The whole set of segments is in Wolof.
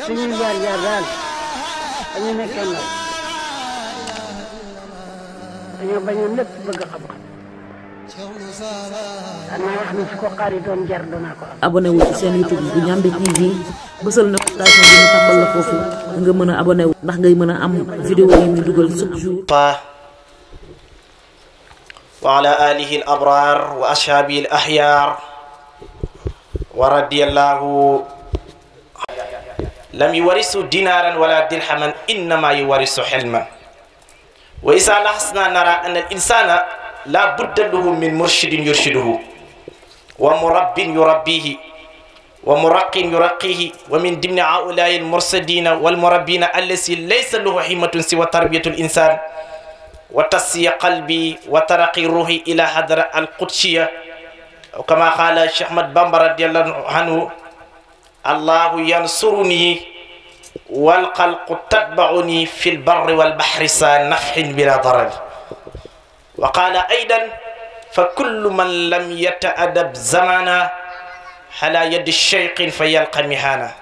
suñuy jaar daal dañu nekkee ndaw dañoo bañoon lépp bëgg xam-xam xanaa wax ni su ko xaari doon jar doonaa ko am. abonné wu ci seen YouTube bu Ndiamé TV bësal notification bi ñu tàmbal la foofu nga mën a abonné wu ndax ngay mën a am vidéo yi ñu dugal chaque jour. wa ala alihi al abrar wa ashabihi al ahyar wa radiyallahu lam yuwarisu dinaran wala dirhaman innama yuwarisu hilman wa isa lahasna nara anna al insana la budda lahu min murshidin yurshiduhu wa murabbin yurabbihi wa muraqqin yuraqqihi wa min dimni haula'i al mursadina wal murabbina allati laysa lahu himmatun siwa tarbiyatul insan wa tasfiya qalbi wa taraqi ruhi ila hadra al qudsiya kama qala Cheikh Ahmad Bamba radiyallahu anhu allahu yansuruni wal khalqu tatba'uni fil barri wal bahri sa nafhin bila darar wa qala aidan fa kullu man lam yata'adab zamana ala yadi shaykhin fayalqa mihana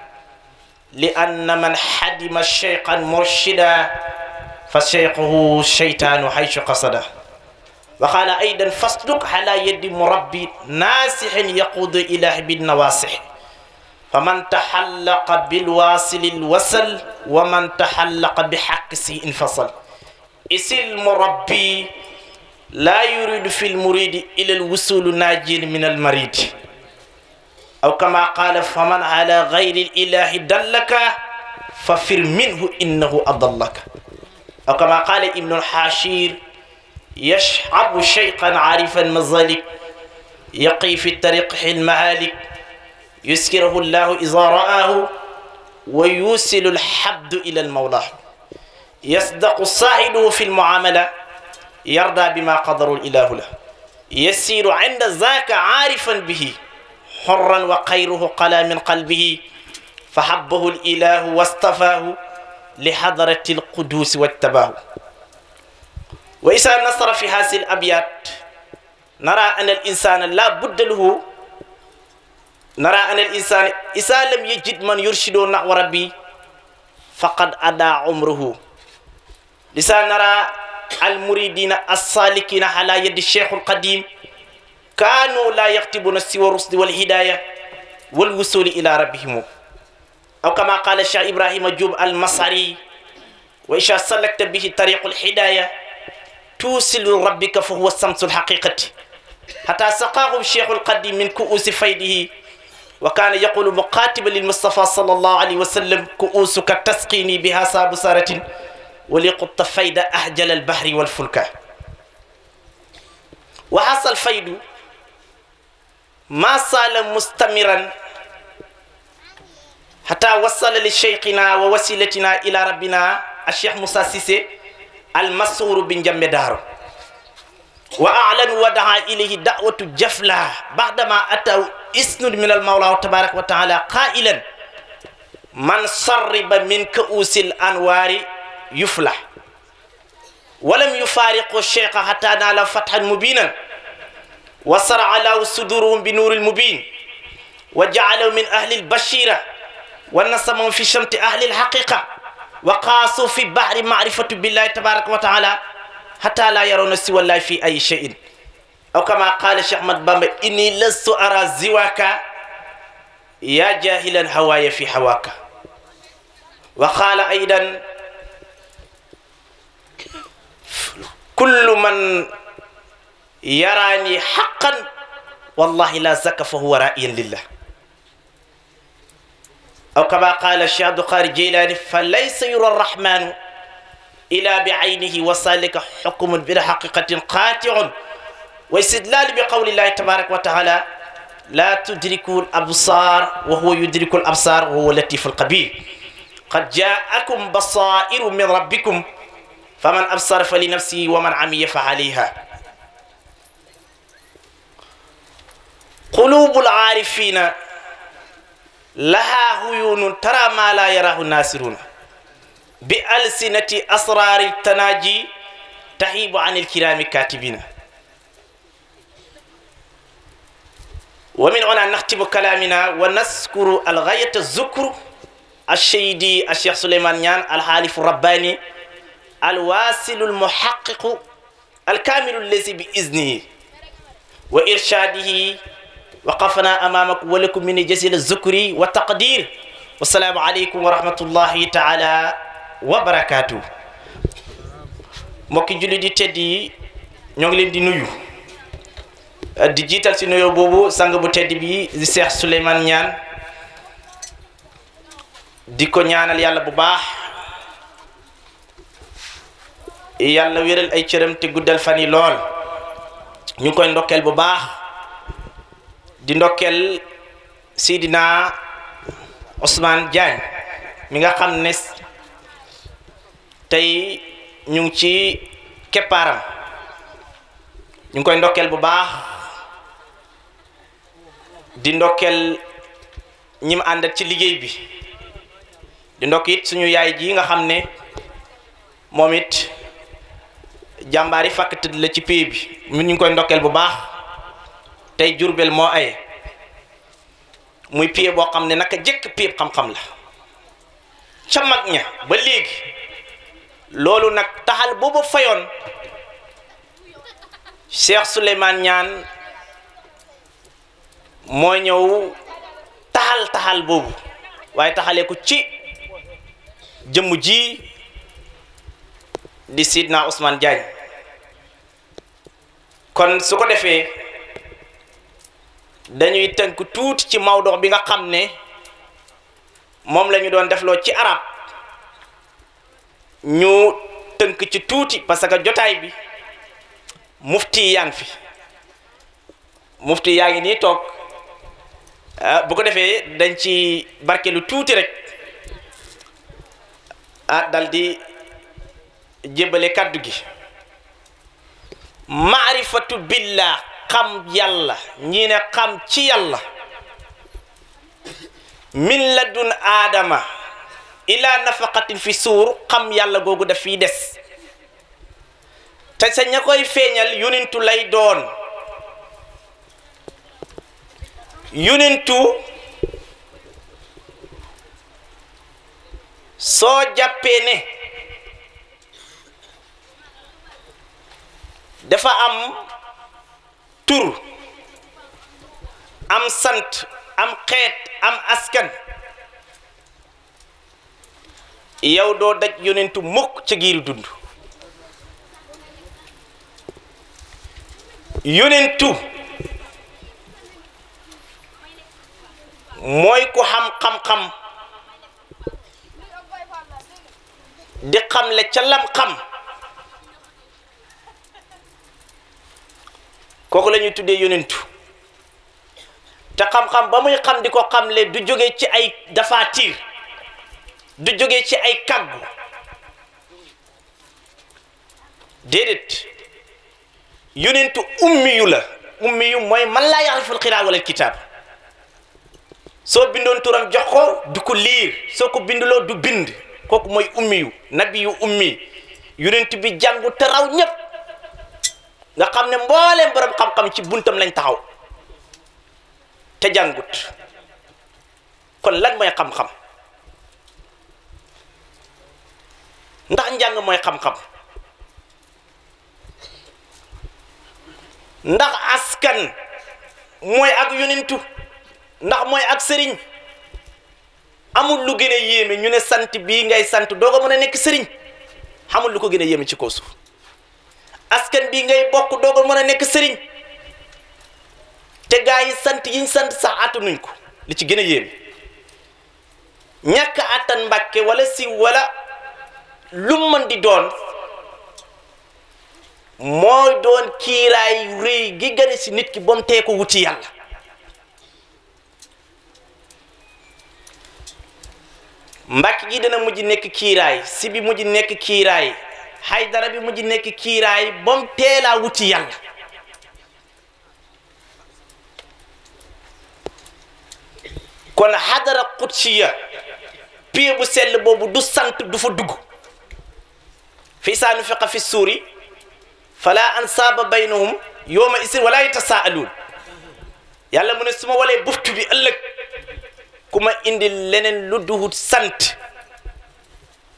li anna man hadima shaykhan murshida فشيخه شيطان حيث قصده وقال أيضا فاصدق على يد مربي ناصح يقود إلى بالنواصح فمن تحلق بالواصل الوصل ومن تحلق بحق سيء انفصل إس المربي لا يريد في المريد إلى الوصول ناجين من المريد أو كما قال فمن على غير الإله دلك ففر منه إنه أضلك أو كما قال ابن الحاشير يشعب شيخا عارفا مظالك يقي في الطريق المهالك يسكره الله إذا رآه ويوصل الحبد إلى المولى يصدق صاحبه في المعاملة يرضى بما قدر الإله له يسير عند ذاك عارفا به حرا وخيره قلا من قلبه فحبه الإله واصطفاه لحضرة القدوس والتباه وإذا نصر في هذه الأبيات نرى أن الإنسان لا بد له نرى أن الإنسان إذا لم يجد من يرشده نحو ربي فقد أدى عمره لذا نرى المريدين السالكين على يد الشيخ القديم كانوا لا يكتبون سوى الرشد والهداية والوصول إلى ربهم أو كما قال الشيخ إبراهيم جوب المصري وإذا سلكت به طريق الهداية توصل ربك فهو الشمس الحقيقة حتى سقاه الشيخ القديم من كؤوس فيده وكان يقول مقاتبا للمصطفى صلى الله عليه وسلم كؤوسك تسقيني بها سابسارة ولقط فيد أهجل البحر والفلك وحصل فيد ما صال مستمرا حتى وصل لشيخنا ووسيلتنا إلى ربنا الشيخ موسى سيسي المسؤول بن جنب دارو وأعلن ودعا إليه دعوة جفلة بعدما أتوا إسند من المولى تبارك وتعالى قائلا من صرب من كؤوس الأنوار يفلح ولم يفارق الشيخ حتى نال فتحا مبينا وصرع له صدورهم بنور المبين وجعلوا من أهل البشيرة ونسمهم في شمت أهل الحقيقة وقاسوا في بحر معرفة بالله تبارك وتعالى حتى لا يرون سوى الله في أي شيء أو كما قال الشيخ أحمد بامبا إني لست أرى زواك يا جاهلا هواي في هواك وقال أيضا كل من يراني حقا والله لا زكى فهو رائي لله أو كما قال الشيخ عبد القادر الجيلاني فليس يرى الرحمن إلا بعينه وصالك حكم بالحقيقة قاطع واستدلال بقول الله تبارك وتعالى لا تدرك الأبصار وهو يدرك الأبصار وهو اللطيف الخبير قد جاءكم بصائر من ربكم فمن أبصر فلنفسه ومن عمي فعليها قلوب العارفين لها عيون ترى ما لا يراه الناصرون بألسنة أسرار التناجي تهيب عن الكرام كاتبين ومن هنا نختم كلامنا ونذكر الغاية الذكر الشيدي الشيخ سليمان نيان الحالف الرباني الواصل المحقق الكامل الذي بإذنه وإرشاده وقفنا أمامكم ولكم من جزيل الذكر والتقدير والسلام عليكم ورحمة الله تعالى وبركاته mbokki julli di tedd yi ñoo ngi leen di nuyu di jiital si nuyoo boobu sang bu tedd bi di Cheikh Souleymane Niane di ko ñaanal yàlla bu baax yàlla wéral ay cëram te guddal fan yi lool ñu ngi koy ndokkeel bu baax di ndokkeel Sidina Ousmane Diagne mi nga xam ne tey ñu ngi ci keppaaram ñu ngi koy ndokkeel bu baax di ndokkeel ñi mu àndat ci liggéey bi di ndokk it suñu yaay ji nga xam ne moom it jàmbaari fàkk tëdd la ci pay bi ñu ngi koy ndokkeel bu baax tey Jurbel moo aye muy pay boo xam ne naka jëkk pay xam-xam la ca mag ña ba léegi loolu nag taxal boobu fayoon Cheikh Souleymane Niane moo ñëw taxal boobu waaye taxalee ko ci jëmm ji di Sidna Ousmane Diagne kon su ko defee dañuy tënk tuuti ci mawdo bi nga xam ne moom la ñu doon defloo ci arab ñu tënk ci tuuti parce que jotaay bi mufti yaa ngi fi mufti yaa ngi nii toog bu ko defee dañ ci barkeelu tuuti rek dal di jébbale kaddu gi maarifatu billah xam yàlla ñii ne xam ci yàlla min ladun aadama ila nafaqatin fi suur xam yàlla googu daf fiy des te sa ña koy feeñal yonentu lay doon yonentu soo jàppee ne dafa am tur am sant am xeet am askan yow doo daj yonentu mukk ca giiru dund yonentu mooy ku xam-xam-xam di xamle ca lam xam kooku la ñuy tuddee yonentu te xam-xam ba muy xam di ko xamle du jóge ci ay dafaatiir du jóge ci ay kàggu déedéet yonentu ummiyu la ummiyu mooy man laa yaxriful qiraa wala kitaab soo bindoon turam jox ko du ko liir soo ko binduloo du bind kooku mooy ummiyu nabiyu ummi yonent bi jàngu te raw ñépp nga xam ne mbooleem borom xam-xam ci buntam lañ taxaw te jàngut kon lan mooy xam-xam ndax njàng mooy xam-xam ndax askan mooy ak yonentu ndax mooy ak sëriñ amul lu gën a yéeme ñu ne sant bii ngay sant doo ko mën a nekk sëriñ xamul lu ko gën a yéeme ci kaw suuf askan bii ngay bokk doo ko mën a nekk sëriñ te gaa yi sant yiñ sant sax attanuñ ko li ci gën a yéeme ñàkk attan mbàkke wala si wala lu mën di doon mooy doon kiiraay rëy gi gën a si nit ki ba mu tee ko wuti yàlla mbàkk gi dana mujj nekk kiiraay si bi mujj nekk kiiraay Haydara bi mujj nekk kiiraay ba mu teelaa wuti yàlla kon xadara qudsiya pied bu sell boobu du sant du fa dugg fi saa nufiqa fi suuri fala ansaaba baynahum yawma isin wala yatasaaluun yàlla mu ne su ma walee buftu bi ëllëg ku ma indil leneen lu duhut sant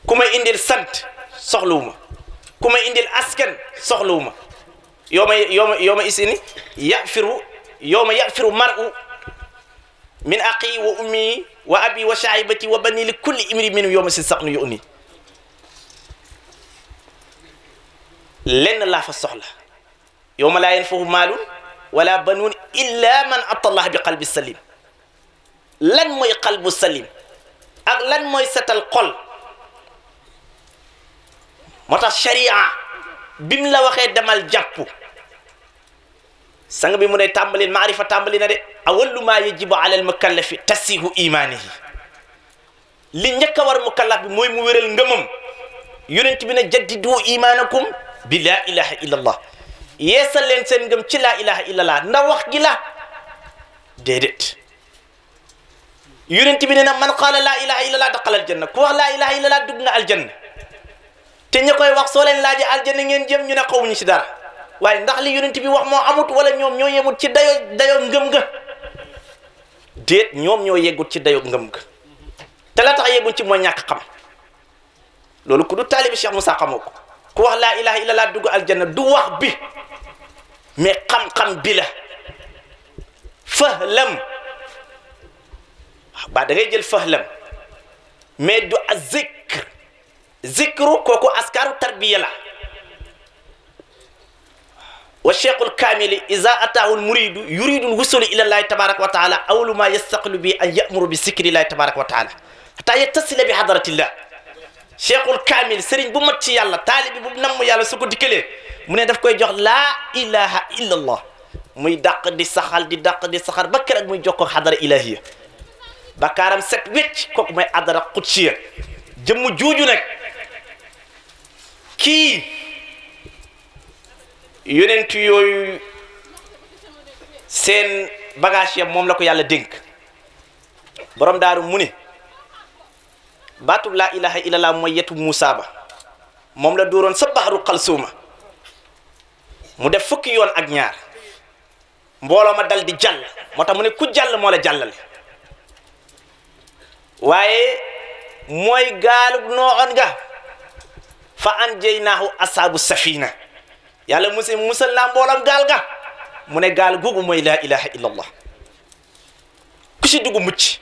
ku ma indil sant soxlawuma ku ma indil askan soxlawuma yawma isini yawma yafiru mar'u min aqi wa ummi wa abi wa shaibati wa bani li kulli imri minhum yawma si sax nu yu uni lenn laa fa soxla yawma laa yanfahu maalun wala banuun illa man ata allah bi qalbi salim lan mooy qalbu salim ak lan mooy setal xol moo tax sharia bim la waxee demal jàpp sang bi mu ne tàmbali maarifa tàmbali na de awallu maa yajibu ala al mukallafi tasihu imanihi li njëkk a war mukallaf bi mooy mu wéral ngëmam yonent bi ne jaddidu imanakum bi laa ilaha illa allah yeesal leen seen ngëm ci laa ilaha illa allah ndax wax gi la déedéet yonent bi ne na man qaala laa ilaha illa allah daqala aljanna ku wax laa ilaha illa allah dugg nga aljanna te ña koy wax soo leen laajee aljanna ngeen jëm ñu ne xawuñu ci dara waaye ndax li yonent bi wax moo amut wala ñoom ñoo yemut ci dayo ngëm ga déet ñoom ñoo yeggut ci dayo ngëm ga te la tax yegguñ ci mooy ñàkk xam loolu ku du taalibi Cheikh Moussa xamoo ko ku wax laa ilaha illallah dugg aljanna du wax bi mais xam-xam bi la fahlam ba da ngay jël fahlam mais du a zikru kooku askaru tarbiya la wa cheikhul kamili iza ataahu lmuridu yuridu lwusulu ila llahi tabaraka wa taala awlu ma yastaqlu bi an yamuru bi zikri llahi tabaraka wa taala hatta yattasila bi hadratillah cheikhul kamil sëriñ bu mat ci yàlla taalibi bu namm yàlla su ko dikkalee mu ne daf koy jox laa ilaha illa allah muy dàq di saxal di dàq di saxar ba keroog muy jokkoo xadara ilahiya bakaaram set wecc kooku mooy adara qudsiya jëmm juuju nag kii yonent yooyu seen bagage ya moom la ko yàlla dénk borom daaru mu ne baatub laa ilaha illallah mooy yetu Muusa ba moom la dóoroon sa baxaru xalsuuma mu def fukki yoon ak ñaar mbooloo ma dal di jàll moo tax mu ne ku jàll moo la jàllale waaye mooy gaalub nooxoon nga fa anjaynaahu asaabu safina yàlla musal naa mboolam gaal ga mu ne gaal googu mooy laa ilaha illallah ku si dugg mucc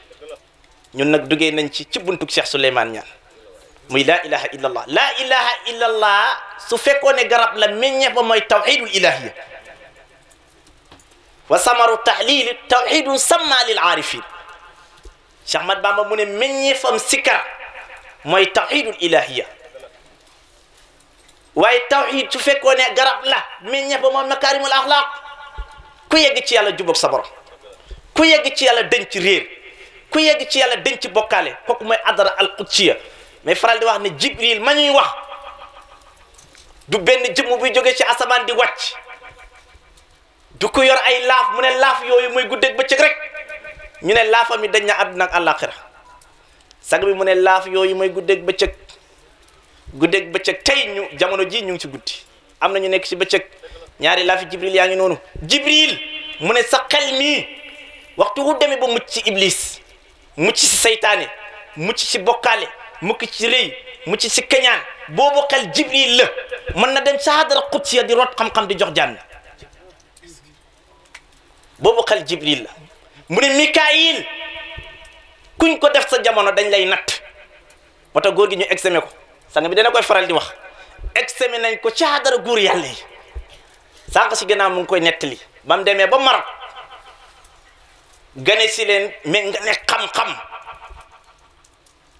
ñun nag duggee nañ ci buntug Cheikh Souleymane Niane muy laa ilaha illallah laa ilaha illallah su fekkoon ne garab la meññeef ba mooy tawxidul ilahiya wa samaru tahlili tawxidun samma lil aarifin Cheikh Ahmad Bamba mu ne meññeefam sikar mooy tawxidul ilahiya waaye tawxid su fekkoon ne garab la meññeef ba mooy makaarimul axlaaq ku yegg ci yàlla jubóog sa borom ku yegg ci yàlla denc réer ku yegg ci yàlla denc bokkaale kooku mooy adara al qudsiya mais faral di wax ne jibril ma ñuy wax du benn jëmm buy jógee ci asamaan di wàcc du ko yor ay laaf mu ne laaf yooyu mooy guddeeg bëccëg rek ñu ne laafam yi dañ na àdduna ak àllaaxira sag bi mu ne laaf yooyu mooy guddeeg bëccëg tey ñu jamono ji ñu ngi ci guddi am na ñu nekk ci bëccëg ñaari laafi jibril yaa ngi noonu jibril mu ne sa xel mii waxtu wu demee ba mucc ci iblis mucc ci saytaane mucc ci bokkaale mucc ci rëy mucc ci keñaan boobu xel jibril la mën na dem sa hadara qudsiya di root xam-xam di jox jàmm boobu xel jibril la mu ne mikaayil kuñ ko def sa jamono dañ lay natt moo tax góor gi ñu examen ko sang bi dana koy faral di wax examen nañ ko ci hadara góor yàlla yi sànq si gannaaw mu ngi koy nettali ba mu demee ba Maroc gane si leen mais nga ne xam-xam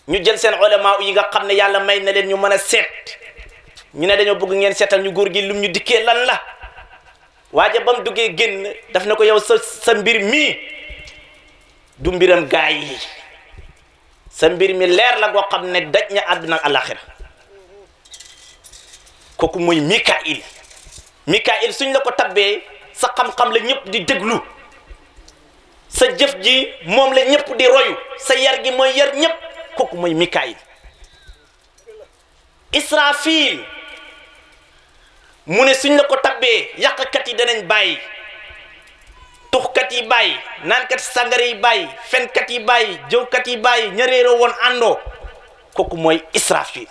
ñu jël seen ulama yi nga xam ne yàlla may na leen ñu mën a seet ñu ne dañoo bëgg ngeen seetal ñu góor gi lum ñu dikkee lan la waaje ba mu duggee génn daf na ko yow sa mbir mii du mbiram gaay yi sa mbir mi leer la goo xam ne daj na àdduna ak alaxira kooku mooy Mikail suñ la ko tabbee sa xam-xam la ñëpp di déglu sa jëf ji moom la ñëpp di royu sa yar gi mooy yar ñëpp kooku mooy Mikail Israfil mu ne suñ la ko tabbee yàqkat yi danañ bàyyi tuxkat musibakat yi bàyyi naankat sàngara yi bàyyi fenkat yi bàyyi jëwkat yi bàyyi ña réeroo woon àndoo kooku mooy Israfil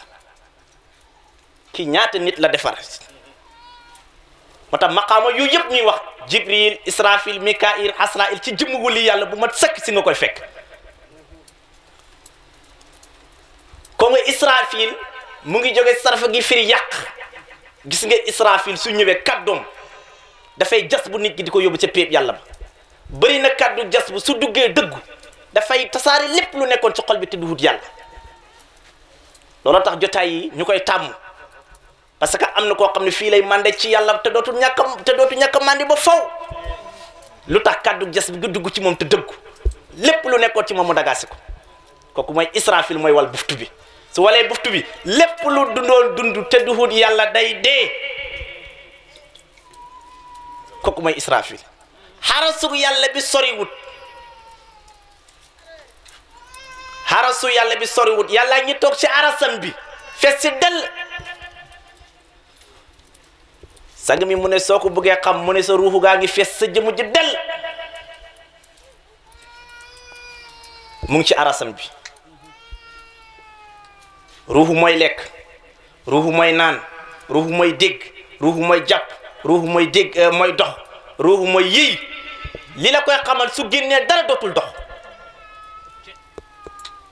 ki ñaata nit la defar moo tax maqaama yooyu yëpp ñuy wax Jibril Israfil Mikail Asrail ci jëmm wuli yàlla bu mat sëkk si nga koy fekk ko nga Israfil mu ngi jóge sarfa gi firi yàq gis nga Israfil su ñëwee kàddoom dafay jas bu nit ki di ko yóbbu ca péeb yàlla ba bëri na kàddu jas bu su duggee dëggu dafay tasaare lépp lu nekkoon ci xol bi te du wut yàlla looloo tax jotaay yi ñu koy tàmm parce que am na koo xam ne fii lay mande ci yàlla te dootu ñàkk a mandi ba faw lu tax kàddu jas bi nga dugg ci moom te dëggu lépp lu nekkoon ci moom mu dagaasi ko kooku mooy Israfil mooy wal buftu bi su walee buftu bi lépp lu dundoon dund te du wut yàlla day dee kooku mooy Israfil xarasu yàlla bi soriwut xarasu yàlla bi soriwut yàlla ñi toog ci arasam bi fees si dell sang mi mu ne soo ko bëggee xam mu ne sa ruuxu gaa ngi fees sa jëmu ji dell mu ngi ci arasam bi ruuxu mooy lekk ruuxu mooy naan ruuxu mooy dégg ruuxu mooy jàpp ruuxu mooy dégg mooy dox ruuxu mooy yëy li la koy xamal su génnee dara dootul dox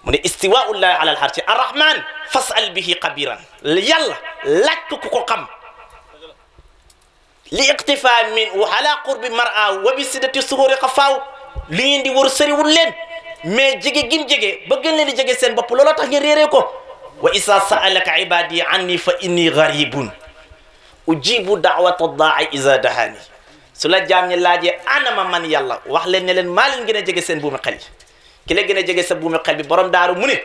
mu ne istiwaullahi ala alxarsi arrahman fasal bihi xabiran yàlla laaj ko ku ko xam li iqtifa min wa ala qurbi mar'a wa bi sidati suhuri xafaaw li ngeen di war sëriwul leen mais jege gim jege ba gën leen di jege seen bopp looloo tax ngeen réeree ko wa isa sa'alaka ibadi anni fa inni gharibun ujibu da'wata da'i iza dahani su la jaam ñi laajee anama man yàlla wax leen ne leen maa leen gën a jege seen buumi xel yi ki la gën a jege sa buumi xel bi borom daaru mu ne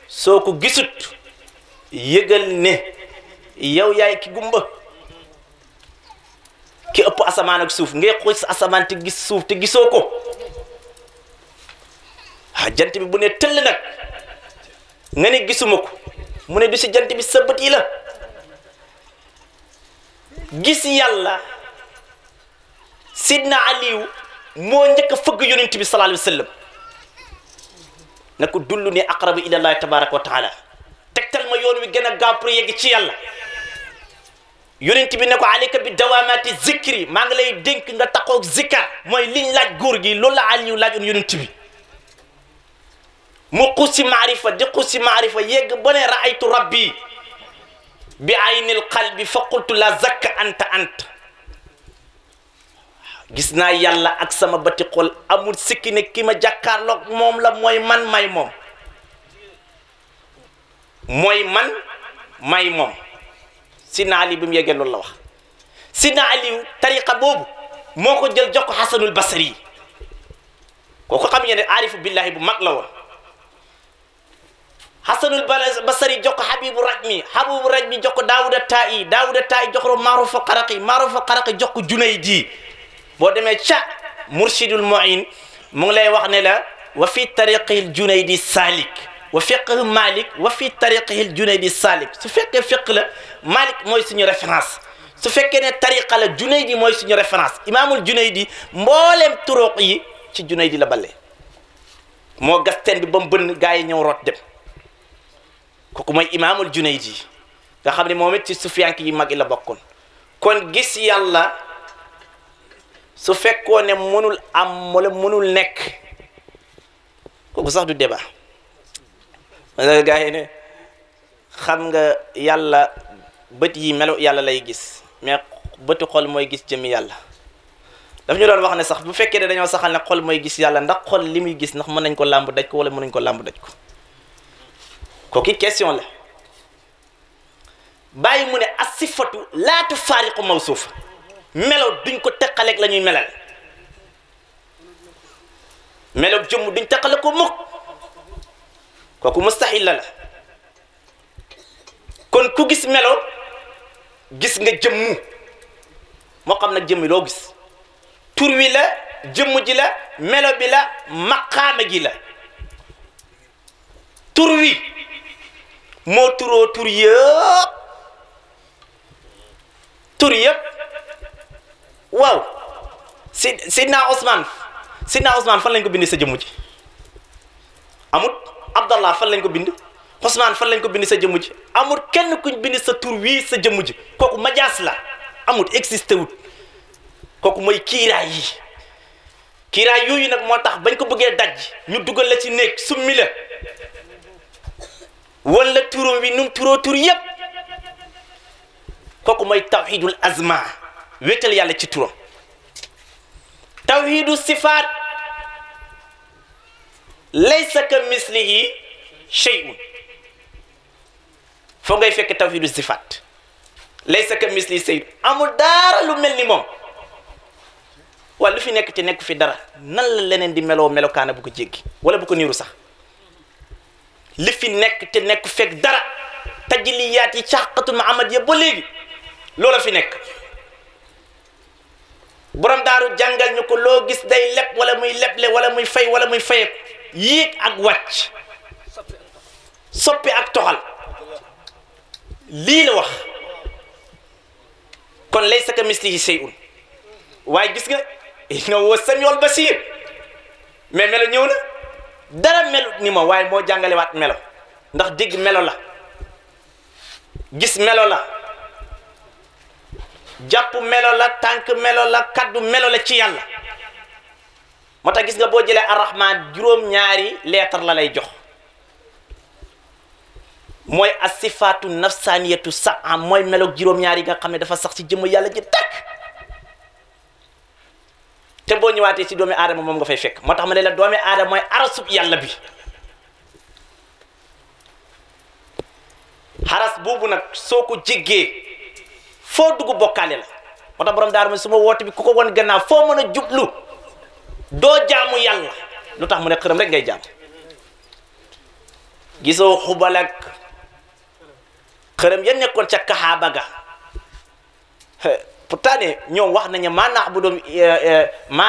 soo ko gisut yëgal ne yow yaay ki gumba ki ëpp asamaan ak suuf ngay xool sa asamaan te gis suuf te gisoo ko jant bi bu ne tëll nag nga ne gisuma ko mu ne du si jant bi sa bët yi la gis yàlla sidna aliyu moo njëkk a fëgg yonent bi sallallahu alayhi wa sallam na ko dullu ni aqrabu ila allahi tabaraka wa taala tegtal ma yoon wi gën a gaaw pour yegg ci yàlla yonent bi ne ko alayka bi dawamati zikri maa ngi lay dénk nga taxoog zikkar mooy liñ laaj góor gi loolu la aliyu laajoon yonent bi mu xusi maarifa di xusi maarifa yegg ba ne raaytu rabbi bi aynil qalbi fa qultu la zakka anta gis naa yàlla ak sama bati xol amul sikki ne ki ma jàkkaarloog moom la mooy man may moom mooy man may moom sidna ali bi mu yeggee loolu la wax sidna ali tariqa boobu moo ko jël jox ko xasanul basri kooku xam ngeen ne aarifu billahi bu mag la woon xasanul basri jox ko habibu rajmi jox ko daawuda ta'i jox ko maarufa qaraqi jox ko junaydi boo demee ca murshidul mu'in mu ngi lay wax ne la wa fi tariqihil junaydi salik wa fiqh malik wa fi tariqihil junaydi salik su fekkee fiqh la malik mooy suñu référence su fekkee ne tariqa la junaydi mooy suñu référence imaamul junaydi mboolem turuq yi ci junaydi la balle moo gas teen bi ba mu bënn gaa yi ñëw root dem kooku mooy imaamul junaydi nga xam ne moom it ci sufiyank yi mag yi la bokkoon kon gis yàlla su fekkoo ne mënul am wala mënul nekk kooku sax du débat gaa yi ne xam nga yàlla bët yi melo yàlla lay gis mais bëtu xol mooy gis jëmmi yàlla daf ñu doon wax ne sax bu fekkee ne dañoo saxal ne xol mooy gis yàlla ndax xol li muy gis ndax mën nañ ko làmb daj ko wala mënuñ ko làmb daj ko kooku question la bàyyi mu ne asifatu laa tufaariqu mawsuufa melo duñ ko teqaleeg la ñuy melal melo jëmm duñ teqale ko mukk kooku mustahil la kon ku gis melo gis nga jëmmu moo xam nag jëmmi loo gis tur wi la jëmm ji la melo bi la maqaama gi la tur wi moo turoo tur yëpp waaw Sidna Ousmane fan lañ ko bind sa jëmm ji amut. Abdallah fan lañ ko bind Ousmane fan lañ ko bind sa jëmm ji amut. kenn kuñ bind sa tur wii sa jëmm ji kooku majaas la amut existé wut kooku mooy kiiraay yi. kiiraay yooyu nag moo tax bañ ko bëggee daj ñu dugal la ci néeg summi la wala turam wi num turoo tur yépp kooku mooy tawhidul azma wéetal yàlla ci turam. tawhidu sifaat laysa ka mislihi shay'un foo ngay fekk tawhidu sifaat laysa ka mislihi shay'un amul dara lu mel ni moom. wala lu fi nekk te nekk fi dara nan la leneen di melokaana bu ko jéggi wala bu ko niiru sax li fi nekk te nekk fekk dara tajliyaat yi càqatul Muhammad ya ba léegi loola fi nekk. borom daaru jàngal ñu ko loo gis day leb wala muy leble wala muy fay wala muy fayeku yéeg ak wàcc soppi ak toxal lii la wax. kon laysa ka mislihi shay'un waaye gis nga innahu samiul basir mais melo ñëw na dara melut ni ma waaye moo jàngalewaat melo ndax dégg melo la gis melo la jàpp melo la tànk melo la kaddu melo la ci yàlla. moo tax gis nga boo jëlee arrahman juróom-ñaari lettre la lay jox mooy as-sifaatu nafsaniyatu sa'a mooy meloog juróom-ñaari nga xam ne dafa sax ci jëmm yàlla ji takk te boo ñëwaatee ci doomi aadama moom nga fay fekk. moo tax ma ne la doomi aadama mooy arasub yàlla bi. xaras boobu nag soo ko jéggee foo dugg bokkaale la. moo tax borom daaru ma su ma woote bi ku ko won gannaaw foo mën a jublu doo jaamu yàlla lu tax mu ne xërëm rek ngay jaam. gisoo xubal ak xërëm ya nekkoon ca kaxaaba ga pourtant ne ñoom wax nañu ma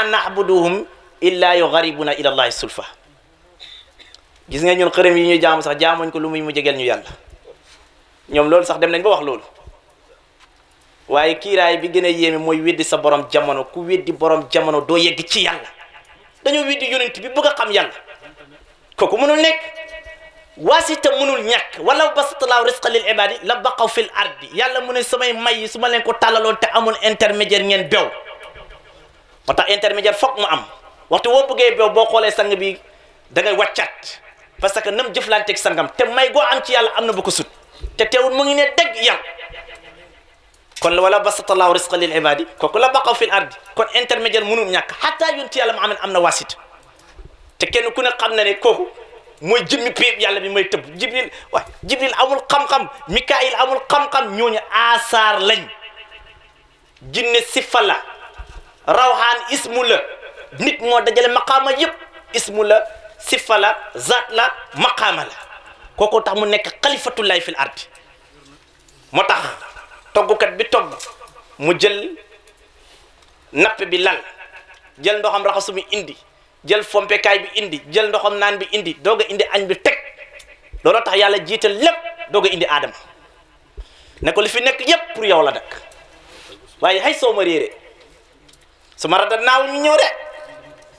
na'buduhum illa yugharibuna ila allahi sulfa. gis nga ñun xërëm yi ñuy jaamu sax jaamuñ ko lu muy mu jegeel ñu yàlla ñoom loolu sax dem nañ ba wax loolu. waaye kiiraay bi gën a yéeme mooy weddi sa borom jamono ku weddi borom jamono doo yegg ci yàlla. dañoo weddi yonent bi bëgg a xam yàlla kooku mënul nekk. waasita mënul ñàkk wala basatalaahu risqa lil ibadi la baqaw fil ardi yàlla mu ne samay may yi su ma leen ko tàllaloon te amul intermédiaire ngeen bew. moo tax intermédiaire foog mu am waxtu woo bëggee bew boo xoolee sang bi da ngay wàccaat parce que nam jëflanteeg sangam te may goo am ci yàlla am na bu ko sut te teewul mu ngi ne dégg yàlla. kon wala basatalaahu risqa lil ibadi kooku la baqaw fil ardi kon intermédiaire mënul ñàkk xataa yonti yàlla Muhammad am na wasit te kenn ku ne xam na ne kooku mooy jëmmi péeb yàlla bi may tëbb jibril amul xam-xam mikaayil amul xam-xam ñooñu asaar lañ. jinne sifa la rawxaan ismu la nit moo dajale maqaama yëpp ismu la sifa la zaat la maqaama la kooku tax mu nekk xalifatullahi fil ardi. moo tax toggukat bi togg mu jël napp bi lal jël ndoxam raxasu mi indi jël fompekaay bi indi jël ndoxam naan bi indi doog a indi añ bi teg looloo tax yàlla jiital lépp doog a indi aadama ne ko li fi nekk yépp pour yow la dak waaye hay soo ma réere su ma radat naaw ñu ñëw de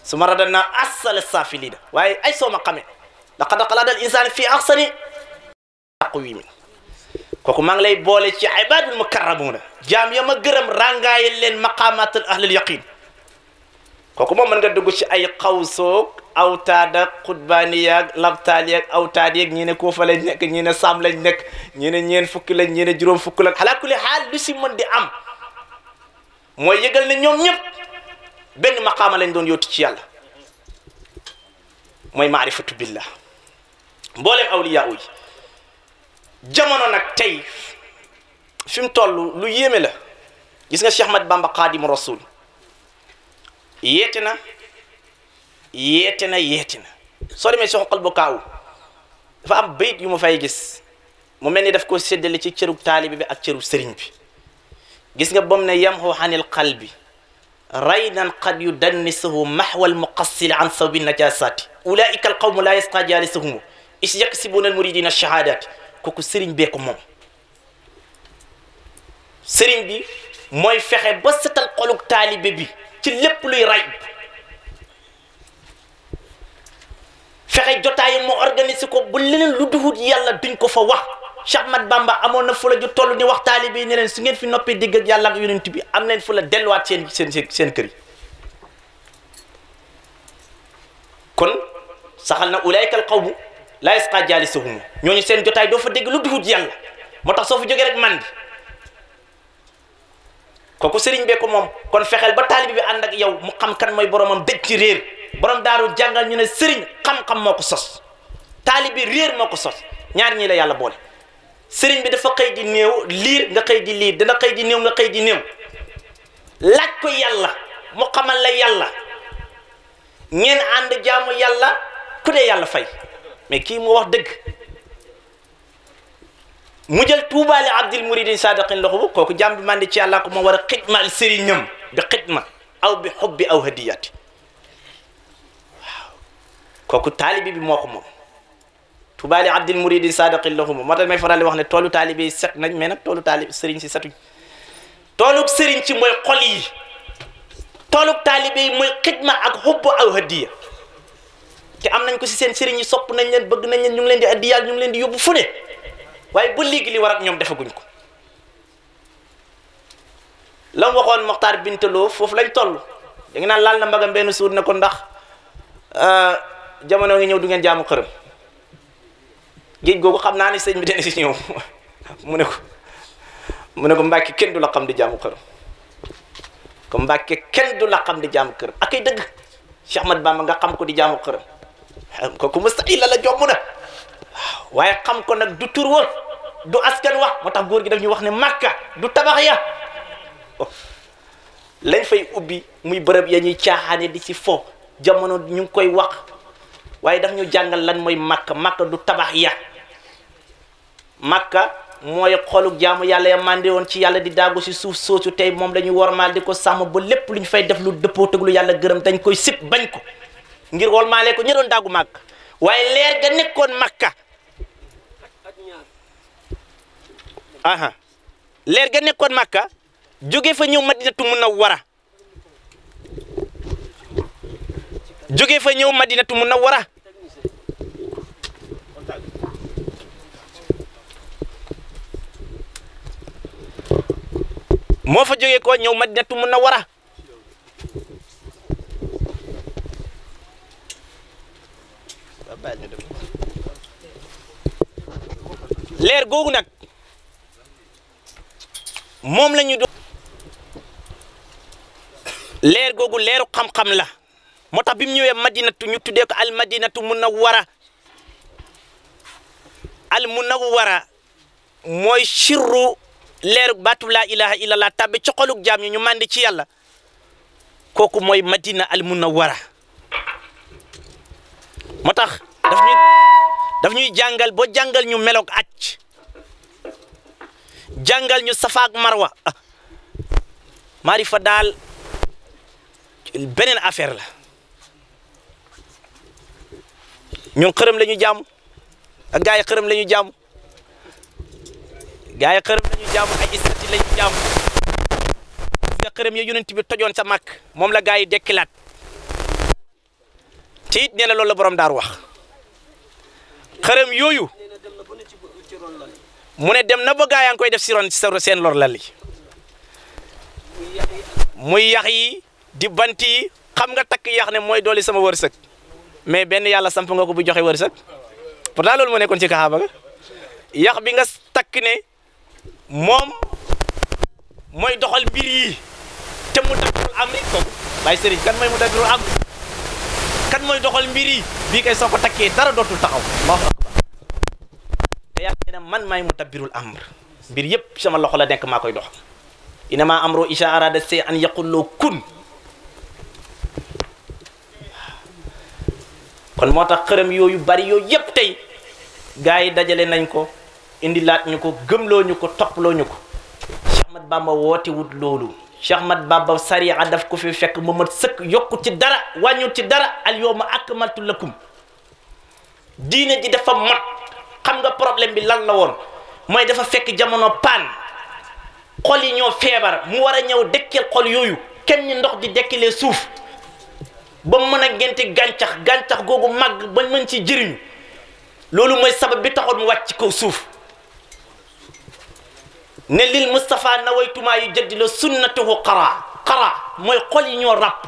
su ma radat naaw asal saafiliina waaye ay soo ma xamee laqad xalaqnal insaana fii ahsani taqwiim kooku maa ngi lay boole ci ibaadul mukarramuuna jaam ya ma gërëm ràngaayal leen maqaamaatul ahlil yaqiin kooku moom mën nga dugg ci ay xawsoog awtaada xutbaaniyaag labtaaliyaag awtaadiyaag ñii ne koofa lañ nekk ñii ne saam lañ nekk ñii ne ñeen fukki lañ ñii ne juróom fukki lañ ala kulli xaal lu si mën di am mooy yëgal ne ñoom ñëpp benn maqaama lañ doon yóotu ci yàlla mooy maarifatu billah mboolem awliyaa yi jamono nag tey fi mu toll lu yéeme la gis nga Cheikh Ahmad Bamba Xaadimu Rasul yeete na soo demee si xoqal bu kaaw dafa am bayit yu ma fay gis mu mel ni daf ko séddale ci cëru taalibi bi ak cëru sëriñ bi gis nga bom ne yamhu anil qalbi raynan qad yudannisuhu mahwal muqassil an sawbi najasati ulaika al qawmu la yasqa jalisuhum is yaksibuna al muridina shahadat kooku sëriñ bee ko moom sëriñ bi mooy fexe ba setal xoluk taalibe bi ci lépp luy ray fexe jotaay mo organiser ko bu leneen lu duhut yàlla duñ ko fa wax Cheikh Ahmad Bamba amoon na fu la ju toll ni wax taalibe yi ne leen su ngeen fi noppee digg ak yàlla ak yonent bi am leen fu la delluwaat seen kër yi kon saxal na ulaayka al qawmu laa yasqa jaalisuhum ñooñu seen jotaay doo fa dégg lu duhut yàlla moo tax soo fa jógee rek man di kooku sëriñ bee ko moom kon fexeel ba taalibe bi ànd ak yow mu xam kan mooy boromam dëj ci réer borom daaru jàngal ñu ne sëriñ xam-xam moo ko sos taalibe bi réer moo ko sos ñaar ñii la yàlla boole sëriñ bi dafa xëy di néew liir nga xëy di liir dana xëy di néew nga xëy di néew laaj ko yàlla mu xamal la yàlla ngeen ànd jaamu yàlla ku dee yàlla fay mais kii mu wax dëgg mu jël tuubaale abdil muridin sadiqin loxo bu kooku jàmm bi mandi ci yàlla ko moo war a xidmaal sëriñam bi xidma aw bi xubbi aw hadiyati waaw kooku taalibi bi moo ko moom tuubaale abdil muridin sadiqin loxo moo tax may faral di wax ne toolu taalibi yi set nañ mais nag toolu taalibi sëriñ si setuñ toolu sëriñ ci mooy xol yi toolu taalibi yi mooy xidma ak xubbu aw hadiya te am nañ ko si seen sëriñ yi sopp nañ leen bëgg nañ leen ñu ngi leen di addiyaal ñu ngi leen di yóbbu fu ne waaye ba léegi li war ak ñoom defaguñ ko la mu waxoon Moxtaar Bintaloo foofu lañ toll da nga naan laal na mbagam benn suur ne ko ndax jamono ngi ñëw du ngeen jaamu xërëm géej googu xam naa ne sëñ bi dana si ñëw mu ne ko Mbàkke kenn du la xam di jaamu xërëm ko Mbàkke kenn du la xam di jaamu xërëm ak ay dëgg Cheikh Ahmad Bamba nga xam ko di jaamu xërëm kooku mustahil la jomm na waaye xam ko nag du tur woon du askan wax moo tax góor gi daf ñu wax ne Makka du tabax ya lañ fay ubbi muy bërëb ya ñuy caaxaane di ci fo jamono ñu ngi koy wax waaye daf ñu jàngal lan mooy Makka Makka du tabax ya Makka mooy xoluk jaamu yàlla ya màndi woon ci yàlla di daagu si suuf soosu tey moom la ñu wormaal di ko sàmm ba lépp lu ñu fay def lu dëppoo tëg lu yàlla gërëm dañ koy sib bañ ko ngir wormaale ko ñi doon daagu Makka waaye leer ga nekkoon Makka aha leer ga nekkoon Makka jóge fa ñëw Madinatu Munawwara jóge fa ñëw Madinatu Munawwara moo fa jóge ko ñëw Madinatu Munawwara leer googu nag moom la ñu doon leer googu leeru xam-xam la moo tax bi mu ñëwee Madinatu ñu tuddee ko al Madinatu Munawwara al Munawwara mooy sirru leeru baatu laa ilaha illallah tabbi ci xoluk jaam ñu màndi ci yàlla kooku mooy Madina al Munawwara moo tax daf ñuy jàngal boo jàngal ñu meloog acc jàngal ñu safaak marwa maarifa daal beneen affaire la ñun xërëm la ñu jaamu ak gaa yi xërëm la ñu jaamu gaa yi xërëm la ñu jaamu ay istati la ñu jaamu sa xërëm ya yonent bi tojoon sa màkk moom la gaa yi dekkilaat te it nee na loolu la borom daar wax xërëm yooyu mu ne dem na ba gaa yaa ngi koy def si ron seen lor lal yi muy yax yi di bant yi xam nga takk yax ne mooy dooli sama wërsëg mais benn yàlla samp nga ko bu joxe wërsëg pourtant loolu moo nekkoon ci kaaba ga yax bi nga takk ne moom mooy doxal mbir yi te mu dabbirul am ri kooku bàyyi sëriñ kan mooy mu dabbirul am kan mooy doxal mbir yi bii kay soo ko takkee dara dootul taxaw allahu akbar te yàlla nee na man maay mu dabbirul amr mbir yëpp sama loxo la nekk maa koy doxal inama amro isha arada say an yaquloo kun kon moo tax xërëm yooyu bari yooyu yëpp tey gars yi dajale nañ ko indi laat ñu ko gëmloo ñu ko topploo ñu ko Cheikh Ahmad Bamba woote wut loolu Cheikh Ahmad Bamba sariya daf ko fi fekk mu mat sëkk yokku ci dara wàññu ci dara al yawma akmaltu lakum diine ji dafa mat xam nga problème bi lan la woon mooy dafa fekk jamono paan xol yi ñoo feebar mu war a ñëw dëkkeel xol yooyu kenn ndox di dekkilee suuf ba mën a ngenti gàncax googu màgg ba mën ci jëriñu loolu mooy sabab bi taxoon mu wàcc ci kaw suuf ne lil Mustafa nawaytumaa yu jaddila sunnatuhu qara mooy xol yi ñoo ràpp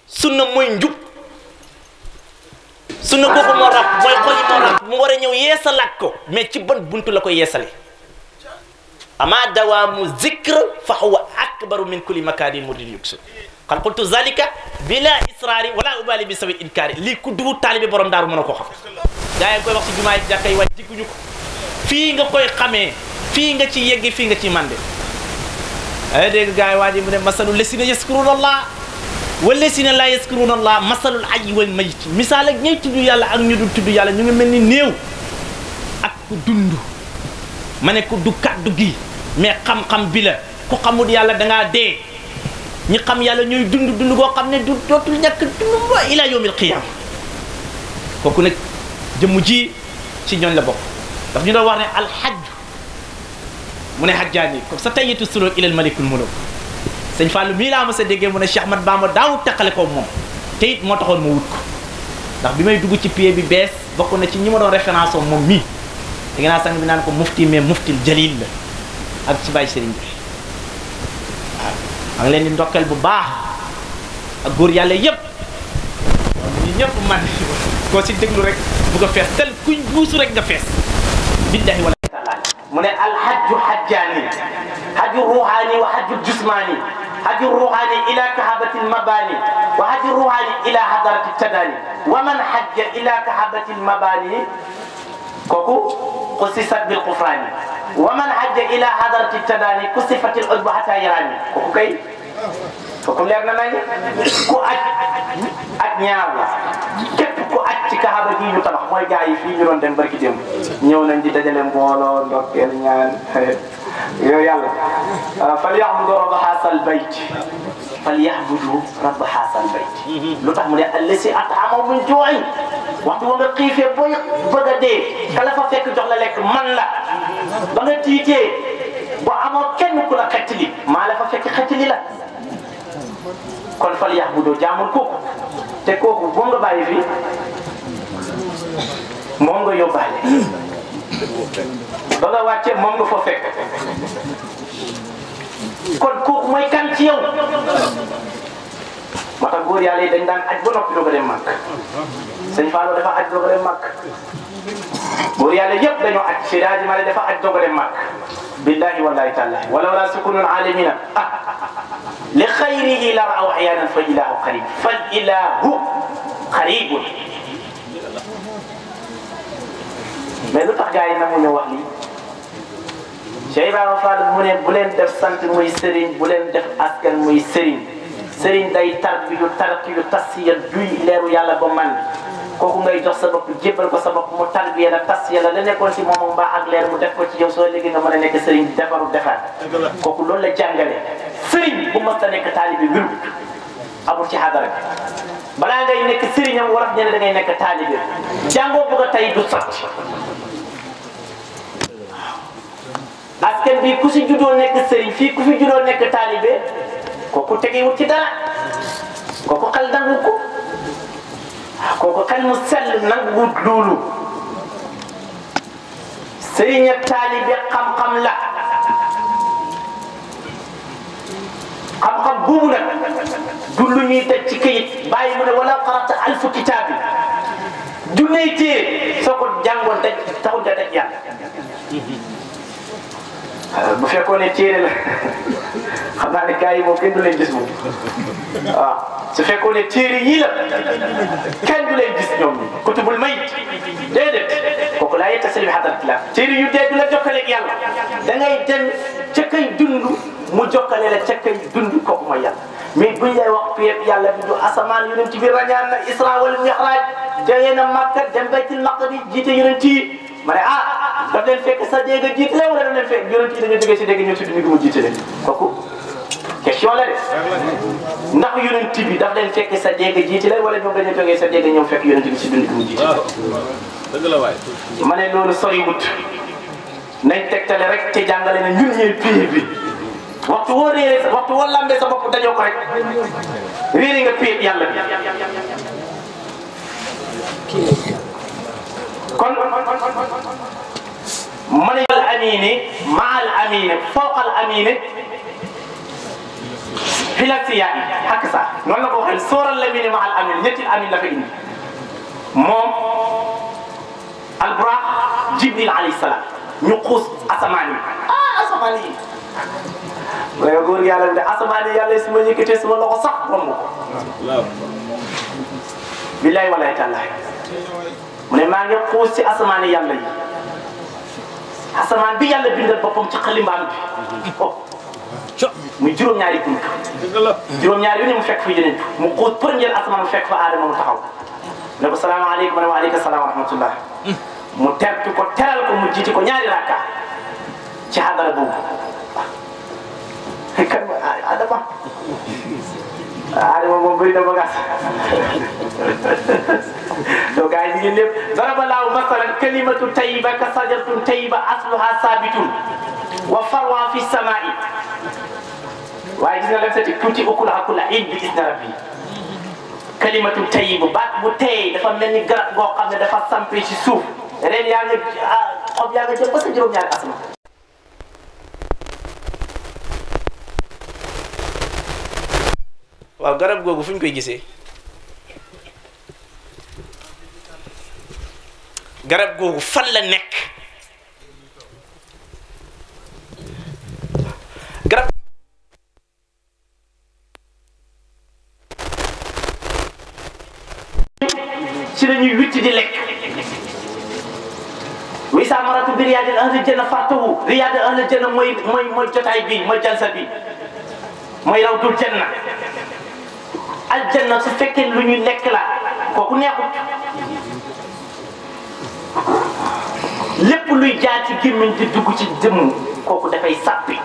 sunna mooy njub sunna googu moo ràpp mooy xol yi moo ràpp mu war a ñëw yeesalaat ko mais ci ban buntu la koy yeesale ama dawaamu zikr fa huwa akbaru min kulli makaani muridin yuksu qad qultu zalika bila israari wala ubali bi sawi inkaari lii ku dugu taalibe borom daaru mën a ko xam gaa yi koy wax si jumaa yi jàkka yi waaye jikkuñu ko fii nga koy xamee fii nga ci yeggi fii nga ci mande ay dégg gaa yi waa ji mu ne masalul lesina yaskuruna allah wala lesina la yaskuruna allah masalul hayyi wal mayyit misaal ak ñay tudd yàlla ak ñu dul tudd yàlla ñu ngi mel ni néew ak ku dund ma ne ko du kaddu gi mais xam-xam bi la ku xamul yàlla dangaa dee ñi xam yàlla ñooy dund goo xam ne du dootul ñàkk dund ba ila yawmil qiyaama kooku nag jëmm ji ci ñooñ la bokk daf ñu doon wax ne alxajj mu ne xajjaani comme sa tayitu suluk ilal malikul muluk sëñ Fallou mii laa ma sa déggee mu ne Cheikh Ahmad Bamba daawut teqale ko moom te it moo taxoon ma wut ko ndax bi may dugg ci pied bi bees bokk na ci ñi ma doon référence om moom mii da nga naa sang bi naan ko mufti mais muftil jalil la ak ci bàyyi sëriñ bi waaw maa ngi leen di ndokkeel bu baax ak góor yàlla yëpp ñi ñëpp man koo si déglu rek bu ko fees tel kuñ buusu rek nga fees billahi wala taala mu ne alhajju hajjaani hajju ruuhaani wa hajju jusmaani hajju ruuhaani ila kahabati lmabani wa hajju ruuhaani ila hadarati tadani wa man hajja ila kahabati lmabani kooku xusisat bil qufraani wa man hajja ila hadarati tadani kusifatil ujbu hatta yarani kooku kay kooku leer na nañu ku aj ñaar la képp ku aj ci kaaba gi ñu tabax mooy gaa yi fii ñu doon dem barki démb ñëw nañ di dajale mbooloo ndokkeel ñaan yow yàlla fal yaxbudu rabba haasal bayt fal yaxbudu rabba haasal bayt lu tax mu ne allasi at'amahum min juu'in waxtu wa nga xiifee booy bëgg a dee ka la fa fekk jox la lekk man la ba nga tiitee ba amoo kenn ku la xettali maa la fa fekk xettali la kon fal yaxbudu jaamul kooku te kooku moom nga bàyyi fii moom nga yóbbaale ba nga wàccee moom nga fa fekk kon kooku mooy kan ci yow moo tax góor yàlla yi dañ daan aj ba noppi doo ko dem màkk sëñ Fallou dafa aj doo ko dem màkk góor yàlla yëpp dañoo aj Seydi Hadji Malick dafa aj doo ko dem màkk billahi wallahi tallahi walaw la sukunul alamina li xayrihi la raaw axyaanan fa ilahu qarib fal ilahu qaribun mais lu tax gars yi nag mu ñëw wax lii Cheikh Ibrahima Fall mu ne bu leen def sant muy sëriñ bu leen def askan muy sëriñ sëriñ day tarbiyu tarkiyu tasiya duy leeru yàlla ba man kooku ngay jox sa bopp jébbal ko sa bopp mu tarbiya la tasiya la nekkoon si moom mbaax ak leer mu def ko ci yow soo léegi nga mën a nekk sëriñ di defaru defaat kooku loolu la jàngale sëriñ bu mës a nekk taalibi wiru amul ci xadara bi balaa ngay nekk sëriñam wala ñene da ngay nekk taalibi jàngoo bëgg a tey du sotti askan bi ku si juddoo nekk sëriñ fii ku fi juddoo nekk taalibe kooku tegewut ci dara kooku xel nangu ko kooku xel mu sell nanguwut loolu sëriñ ak taalibe xam-xam la xam-xam boobu nag du lu ñuy teg ci këyit bàyyi mu ne wala qara'ta alfu kitaabi junney téere soo ko jàngoon teg taxul nga teg yàlla bu fekkoon ne téere la xam naa ne gars yi moom kenn du leen gis moom waaw su fekkoon ne téere yii la kenn du leen gis ñoom kutubul mayit déedéet kooku laa yettasali bi hadratillah téere yu dee du la jokkaleeg yàlla da ngay dem ca kay dund mu jokkale la ca kay dund kooku mooy yàlla mais buñ lay wax péep yàlla bi du asamaan yonent bi rañaan na isra wal mi'raj jëlee na Makka dem baytul maqdis jiite yonent yi ma ne daf leen fekk sa dégg a jiite wala daf leen fekk yonent yi dañoo jógee si dégg ñëw si dund gi mu jiite leen kooku question la de ndax yonent bi daf leen fekk sa dégg jiite leen wala ñoom dañoo jógee sa dégg ñëw fekk yonent bi si dund gi mu jiite dëgg la waay ma ne loolu soriwut nañ tegtale rek te jàngale na ñun ñooy pays bi waxtu woo réeré waxtu woo lambee sa bopp dajoo ko rek réeré nga péeb yàlla bi kon man al amini ma al amini fawqa al amini filasiya yi xakk sa noonu la ko waxee sóoral lamini ma al amini ñetti amin la fa indi moom alburaax jibril alayhi salaam ñu xuus asamaan yi asamaan yi mu ne góor yàlla bi de asamaan yi yàlla su ma yëkkatee suma loxo sax romb ko billahi wallahi tallahi mu ne maa ngi xuus ci asamaan yi yàlla yi asamaan bi yàlla bindal boppam ci xalimbaam bi oh muy juróom-ñaari bunt juróom-ñaari yu ne mu fekk fa yeneen mu xuus première asamaan mu fekk fa aadama mu taxaw ne ko salaamaaleykum wa aleykum salaam wa rahmatullah mu tertu ko teral ko mu jiiti ko ñaari rakka ci hadara boobu kan Adama moom bëri na bagaas donc gars yi ñu ngi lépp daraba laahu masalan kalimatu tayyiba ka sajaratun tayyiba asluha sabitun wa farwa fi samaa'i waaye gis nga leen sati tuuti ukulaha kulla hiin bi izni rabbi kalimatu tayyiba baat bu tey dafa mel ni garab goo xam ne dafa sampee ci suuf ren yaa nga xob yaa nga jëm ba sa juróom-ñaari asma waaw garab googu fu ñu koy gisee garab googu fan la nekk garab ci la ñuy witti di lekk wi sa maratu bi riyaadil ahli janna fartahu riyaadil ahli janna mooy jotaay bi mooy jalsa bi mooy rawdul janna aljanna su fekkee lu ñu lekk la kooku neexut lépp luy jaar ci gémmiñ di dugg ci jëmm kooku dafay sàppi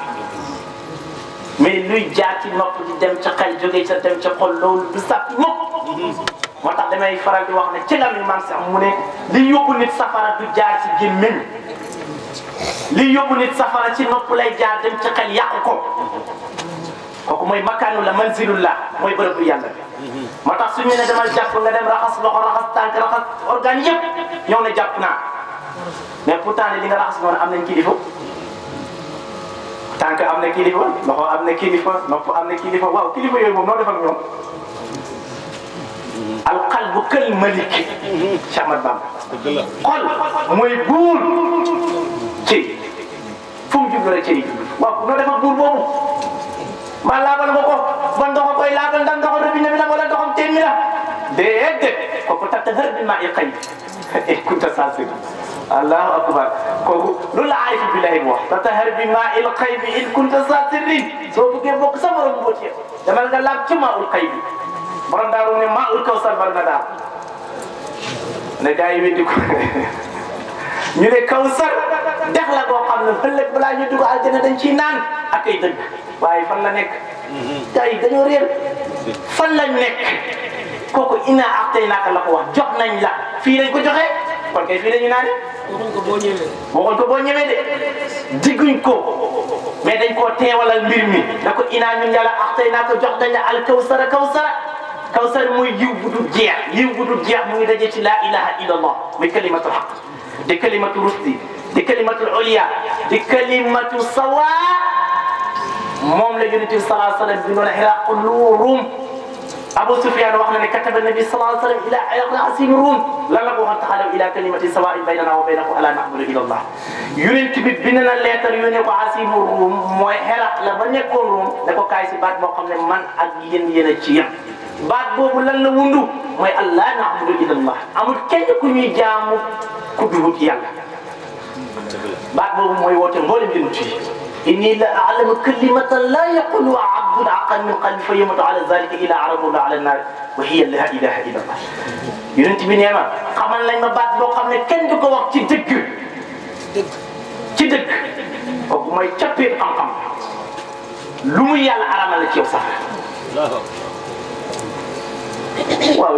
mais luy jaar ci nopp di dem ca xel jógee ca dem ca xol loolu du sàppi mukk moo tax damay faral di wax ne ci la mi maam sax mu ne li yóbbu nit safara du jaar ci gémmiñ li yóbbu nit safara ci nopp lay jaar dem ca xel yàqu ko kooku mooy makkaanu la manzilullah mooy bërëb bu yàlla bi moo tax suñu ne demal jàpp nga dem raxas loxo raxas tànk raxas organe yëpp ñëw ne jàpp naa mais pourtant li nga raxas noonu am nañ kilifa tànk am na kilifa loxo am na kilifa nopp am na kilifa waaw kilifa yooyu moom noo def ak ñoom alqalbu kal malik Cheikh Ahmad Bamba xol mooy buur ci fu mu jublu rek ci waaw noo def ak buur boobu maa laabal nga ko ban ndox koy laabal ndax ndoxam robinet bi la wala ndoxam teen mi la déedéet kooku tatahhar bil maa'i qayb in kunta saasiqan allahu akbar kooku loolu la aarifu billahi wax tatahhar bi maa'il qayb in kunta saasiqin soo bëggee bokk sa borom boo ci demal nga laab ci maa'ul qayb borom daaru ne maa'ul kawsar bar na daal ne gars yi weddi ko ñu ne kawsar dex la boo xam ne ëllëg balaa ñu dugg aljana dañ ciy naan ak ay dëgg waaye fan la nekk gars yi dañoo réer fan lañ nekk kooku inna a'taynaaka la ko wax jox nañ la fii lañ ko joxe kon kay fii la ñu naan waxuñ ko boo ñëwee waxuñ ko boo ñëwee de digguñ ko mais dañ koo teewalal mbir mi da ko inna ñun yàlla a'taynaaka jox nañ la al kawsara kawsar mooy yiw bu dul jeex mu ngi daje ci la ilaha illallah muy kalimatul haqq di kalimatu rusdi di kalimatul ulya di kalimatu sawa moom la yonent bi sallallahu alayhi wa sallam bi noonu Hiraqul Rum Abu Sufyan wax na ne kataba nabi sallallahu alayhi wa sallam ila Hiraql asim Rum lan la ko waxoon taxalaw ila kalimati sawa'in baynana wa baynakum alla na'budu illa Allah yonent bi bind na leetar yónnee ko asim Rum mooy Hiraq la ba nekkoon Rum da ko kaay si baat boo xam ne man ak yéen a ci yem baat boobu lan la wundu mooy alla na'budu illa Allah amul kenn ku ñuy jaamu ku dul yàlla baat boobu mooy woote mboolem yonent yi inni la a'lamu kalimatan la yaquluha abdun aqal min qalbi fa yamutu ala zalika ila arabu ala nar wa hiya la ilaha illa allah yonent bi nee ma xamal nañ ma baat boo xam ne kenn du ko wax ci dëgg kooku mooy cappeet xam-xam lu muy yàlla aramal la ci yow sax waaw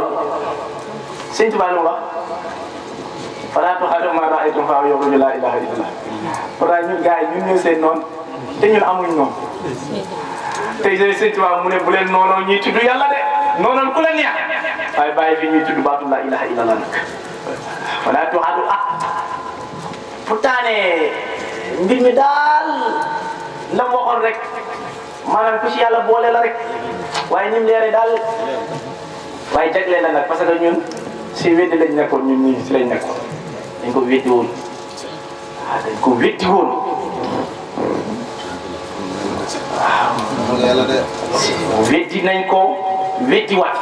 sëñ Tuubaa lu wax fala tuharrimu ma ra'aytum fa yaqulu la ilaha illa allah pourtant ñun gars yi ñun ñoo seen noonu te ñun amuñ noonu tey jii sëñ Tuubaa mu ne bu leen noonoo ñuy tudd yàlla de noonu ku la neex waaye bàyyi fi ñuy tudd baatu laa ilaha illallah nag wala tuadu pourtant ne mbir mi daal la mu waxoon rek maanaam ku ci yàlla boole la rek waaye ni mu leeree daal waaye jagleel la nag parce que ñun si weddi lañ nekkoon ñun ñii si lañ nekkoon dañ ko weddi woon waaw dañ ko weddi woon waaw. weddi nañ ko weddi waat.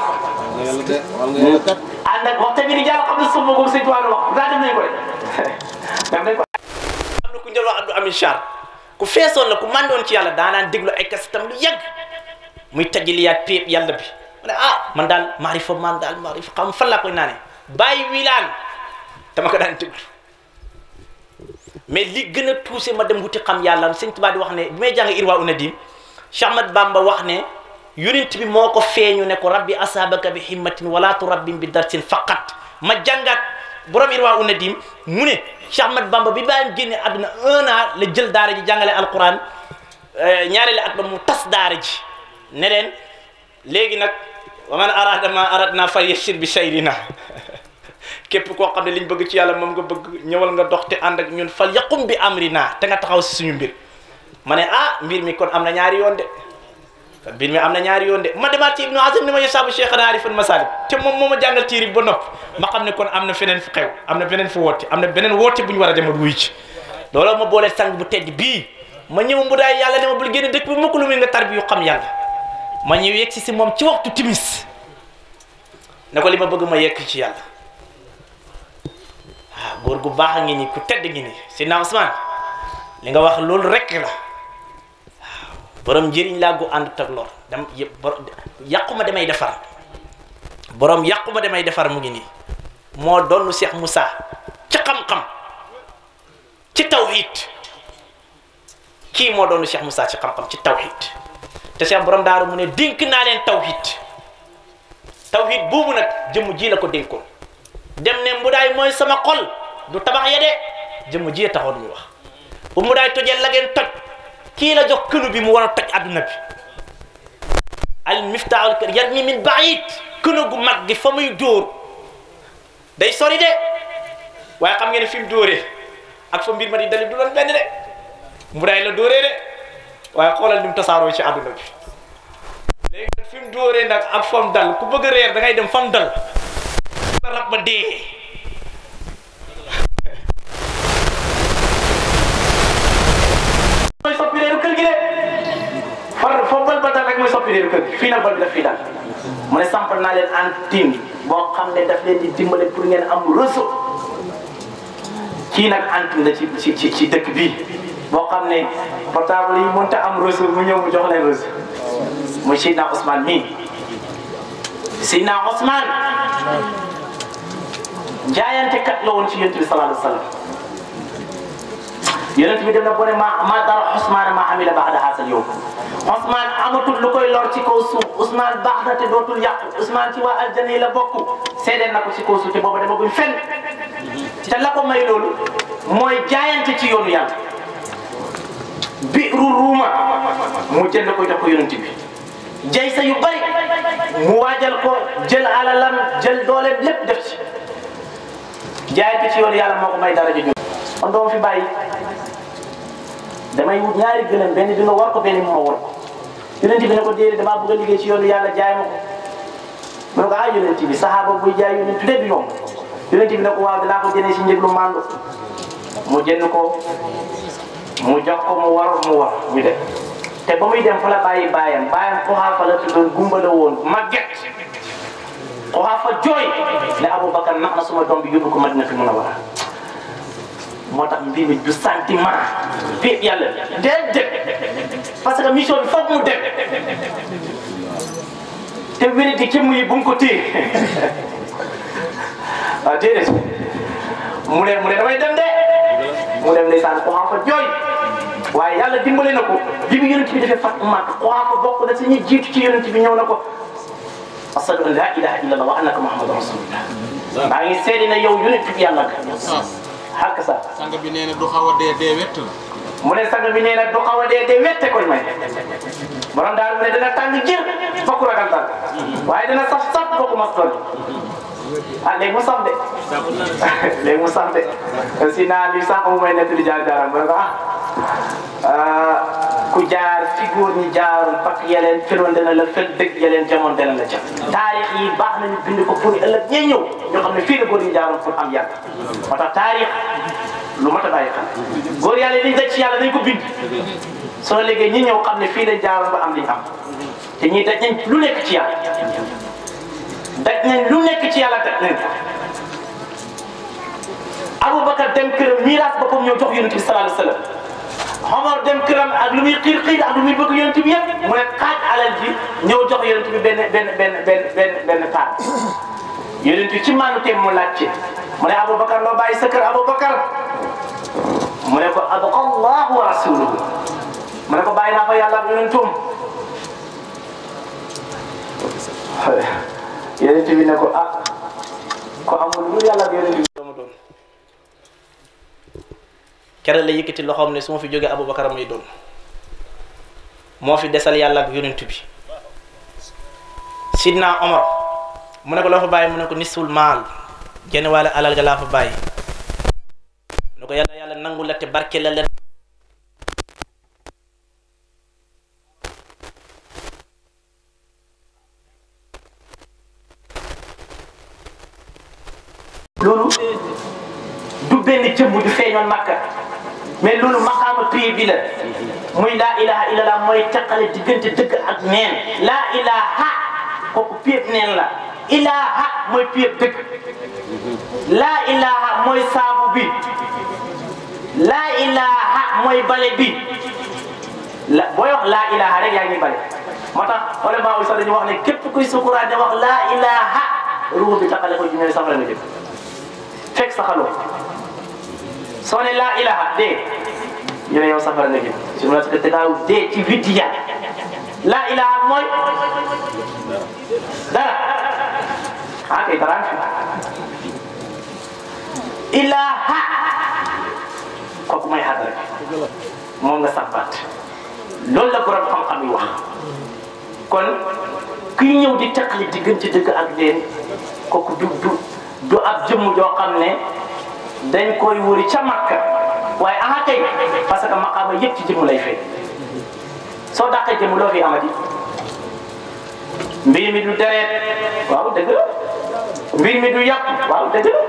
ànd ak waxtaan bi di jàll xam ne suuf boobu sëñ Tuubaa wax daa dem nañ ko rek dem nañ ko. am na ku njël wax Abdou Amin Char ku feesoon la ku màndoon ci yàlla daanaan déglu ay kasetam lu yàgg muy tajaliyaat péep yàlla bi ma ne man daal maarifa man daal maarifa xam fan laa koy naanee bàyyi wilaan dama ko daan déglu mais li gën a tuuse ma dem wuti xam yàlla sëñ Tuubaa di wax ne bi may jàng Irwa Unadim Cheikh Ahmad Bamba wax ne yonent bi moo ko feeñu ne ko rabbi asabaka bi himmatin wala turabbim bi darsin faqat ma jàngaat borom Irwa Unadim mu ne Cheikh Ahmad Bamba bi bàyyam génne àdduna 1 an la jël daara ji jàngale alquran ñaareelu at ba mu tas daara ji ne leen léegi nag wa man arada ma aradna fal yashir bi shayrina képp koo xam ne liñ bëgg ci yàlla moom nga bëgg ñëwal nga dox te ànd ak ñun fal yaqum bi amrina te nga taxaw si suñu mbir ma ne mbir mi kon am na ñaari yoon de mbir mi am na ñaari yoon de ma demaat ci Ibnu Azim ni ma yasaabu Cheikhana Arifan Masalik te moom moo ma jàngal téere ba nopp ma xam ne kon am na feneen fu xew am na beneen fu woote am na beneen woote bu ñu war a demal wuy ci looloo ma boole sang bu tedd bii ma ñëw mu daay yàlla ne ma bul génn dëkk bi mukk lu muy nga tar bi yu xam yàlla ma ñëw yegg si moom ci waxtu timis ne ko li ma bëgg ma yegg ci yàlla góor gu baax a ngi nii ku tedd ngi nii Seydina Ousmane li nga wax loolu rek la borom njëriñ laa gu ànd ak lor dem yàquma damay defar borom yàquma damay defar mu ngi nii moo doonu Cheikh Moussa ci xam-xam ci tawhid kii moo doonu Cheikh Moussa ci xam-xam ci tawhid te Cheikh borom daaru mu ne dénk naa leen tawhid boobu nag jëmm ji la ko dénkoon dem ne mbudaay mooy sama xol du tabax ya de jëmm ji taxoon ñu wax bu mbudaay tojee la ngeen toj kii la jox kënu bi mu war a toj adduna bi al miftaahul kër yarmi min baid kënu gu mag gi fa muy dóor day sori de waaye xam ngeen ne fi mu dóoree ak fa mbir ma di dali du doon benn de mbudaay la dóoree de waaye xoolal ni mu tasaaroo ci adduna bi léegi nag fi mu dóoree nag ak fam dal ku bëgg a reer da ngay dem fam dal rab ba dee mooy soppi reeru kër gi de foo bal ba dal rek mooy soppi reeru kër gi fii nag bal bi daf fii dal mu ne sampal naa leen antenne boo xam ne daf leen di dimbale pour ngeen am réseau kii nag antenne la ci dëkk bii boo xam ne portable yi mënta am réseau mu ñëw mu jox leen réseau muy Seydina Ousmane mii Seydina Ousmane jaayante kat la woon ci yonent bi sallallahu alayhi wa sallam yonent bi dem na bone ma dara Ousmane ma amila ba'da haasal yow Ousmane amatul lu koy lor ci kaw suuf Ousmane baax na te dootul yàqu Ousmane ci waa aljanna yi la bokk seedeel na ko ci kaw suuf te booba dama buñ fenn te la ko may loolu mooy jaayante ci yoonu yàlla biiru ruuma mu jënd ko jox ko yonent bi jay sa yu bari mu waajal ko jël alalam jël dooleem lépp def ci jaayante ci yoonu yàlla moo ko may dara ju kon doo fi bàyyi damay wut ñaari gëlëm benn bi nga war ko benn bi ma war ko yonent bi ne ko déedéet damaa bëgg a liggéey ci yoonu yàlla jaay ma ko mu ne ko yonent bi saxaaba buy jaay yonent bi du yomb yonent bi ne ko waaw dinaa ko jëndee si njëg lu màndu mu jënd ko mu jox ko mu war ñu dem te ba muy dem fa la bàyyi baayam Quhaafa la tuddoon gumba la woon màgget Quhaafa jooy ne Aboubacar nax na suma doom bi yóbbu ko Madinatu Munawwara moo tax mbir mi du sentiment bi yàlla déedéet parce que mission bi foog mu dem te wéradi ci muy bu mu ko téye waaw déedéet mu ne damay dem de mu dem ndeysaan Quhaafa jooy waaye yàlla dimbale na ko bi mu yonent bi defee fat Makka Quhaafa bokk na si ñi jiitu ci yonent bi ñëw na ko ashhadu an laa ilaaha illallah wa annaka muhammadan rasulullah maa ngi seede na yow yonent bi yàlla nga xàkk sa sang bi nee na du xaw a dee wett la mu ne sang bi nee na du xaw a dee wette koy may borom daal mu ne dana tàng jër fokk ragal tàng waaye dana saf bokk mas tool léegi mu saf de léegi mu saf de si naa li sax mu may nettali jaar-jaaram ba ne ko ku jaar fi góor ñi jaaroon pakk yeleen firoon dana la fel dëgg yeleen jamono dana la ca taarix yi baax nañu bind ko pour ëllëg ñee ñëw ñoo xam ne fii la góor ñi jaaroon pour am yàlla moo tax taarix lu mat a bàyyi xel góor yàlla liñ daj ci yàlla dañ ko bind soo léegi ñi ñëw xam ne fii lañ jaaroon ba am liñ am te ñii daj nañ lu nekk ci yàlla daj nañ lu nekk ci yàlla daj nañ ko Aboubacar dem këram miiraas boppam ñëw jox yonent bi sallallahu alayhi wa sallam Omar dem këram ak lu muy xiir ak lu muy bëgg yonent bi yëpp mu ne xaaj alal ji ñëw jox yonent bi benn taat yonent bi ci maanu teem mu laaj ci mu ne Aboubacar loo bàyyi sa kër Aboubacar mu ne ko abqa Allahu wa rasuluhu mu ne ko bàyyi naa fa yàlla ak yonentum yonent bi ne ko ko amul lu yàlla ak yonent bi dama doon kere la yëkkati loxoom ne su ma fi jógee Aboubacar may doon moo fi desal yàlla ak yonent bi Sidna Omar mu ne ko loo fa bàyyi mu ne ko nisul maal genn wàll alal ga laa fa bàyyi mu ne ko yàlla nangu la te barke la leen loolu du benn jëmm du feeñoon Makka mais loolu maqaama pii bi la muy laa ilaha illallah mooy teqale diggante dëgg ak neen laa ilaha kooku pieb neen la ilaha mooy pieb dëgg laa ilaha mooy saabu bi laa ilaha mooy bale bi la booy wax laa ilaha rek yaa ngi bale moo tax ulama sax dañu wax ne képp kuy sukuraat da wax laa ilaha ruux bi taqale ko ji ñooy safara nga jëm fekk saxaloo soo ne laa ilaha dee ñu ne yow safara nga jëm su ma la te daaw dee ci witti ya laa ilaha mooy dara kay dara fi ilaha kooku mooy xadara bi moom nga saxbaat loolu la borom xam-xam yi wax kon kuy ñëw di teqali diggante dëgg ak leen kooku du ab jëmm joo xam ne dañ koy wëri ca Makka waaye aha kay parce que maqaama yëpp ci jëmm lay fay soo dàqee jëmm loo fi amati mbir mi du deret waaw dëgg la mbir mi du yàpp waaw dëgg la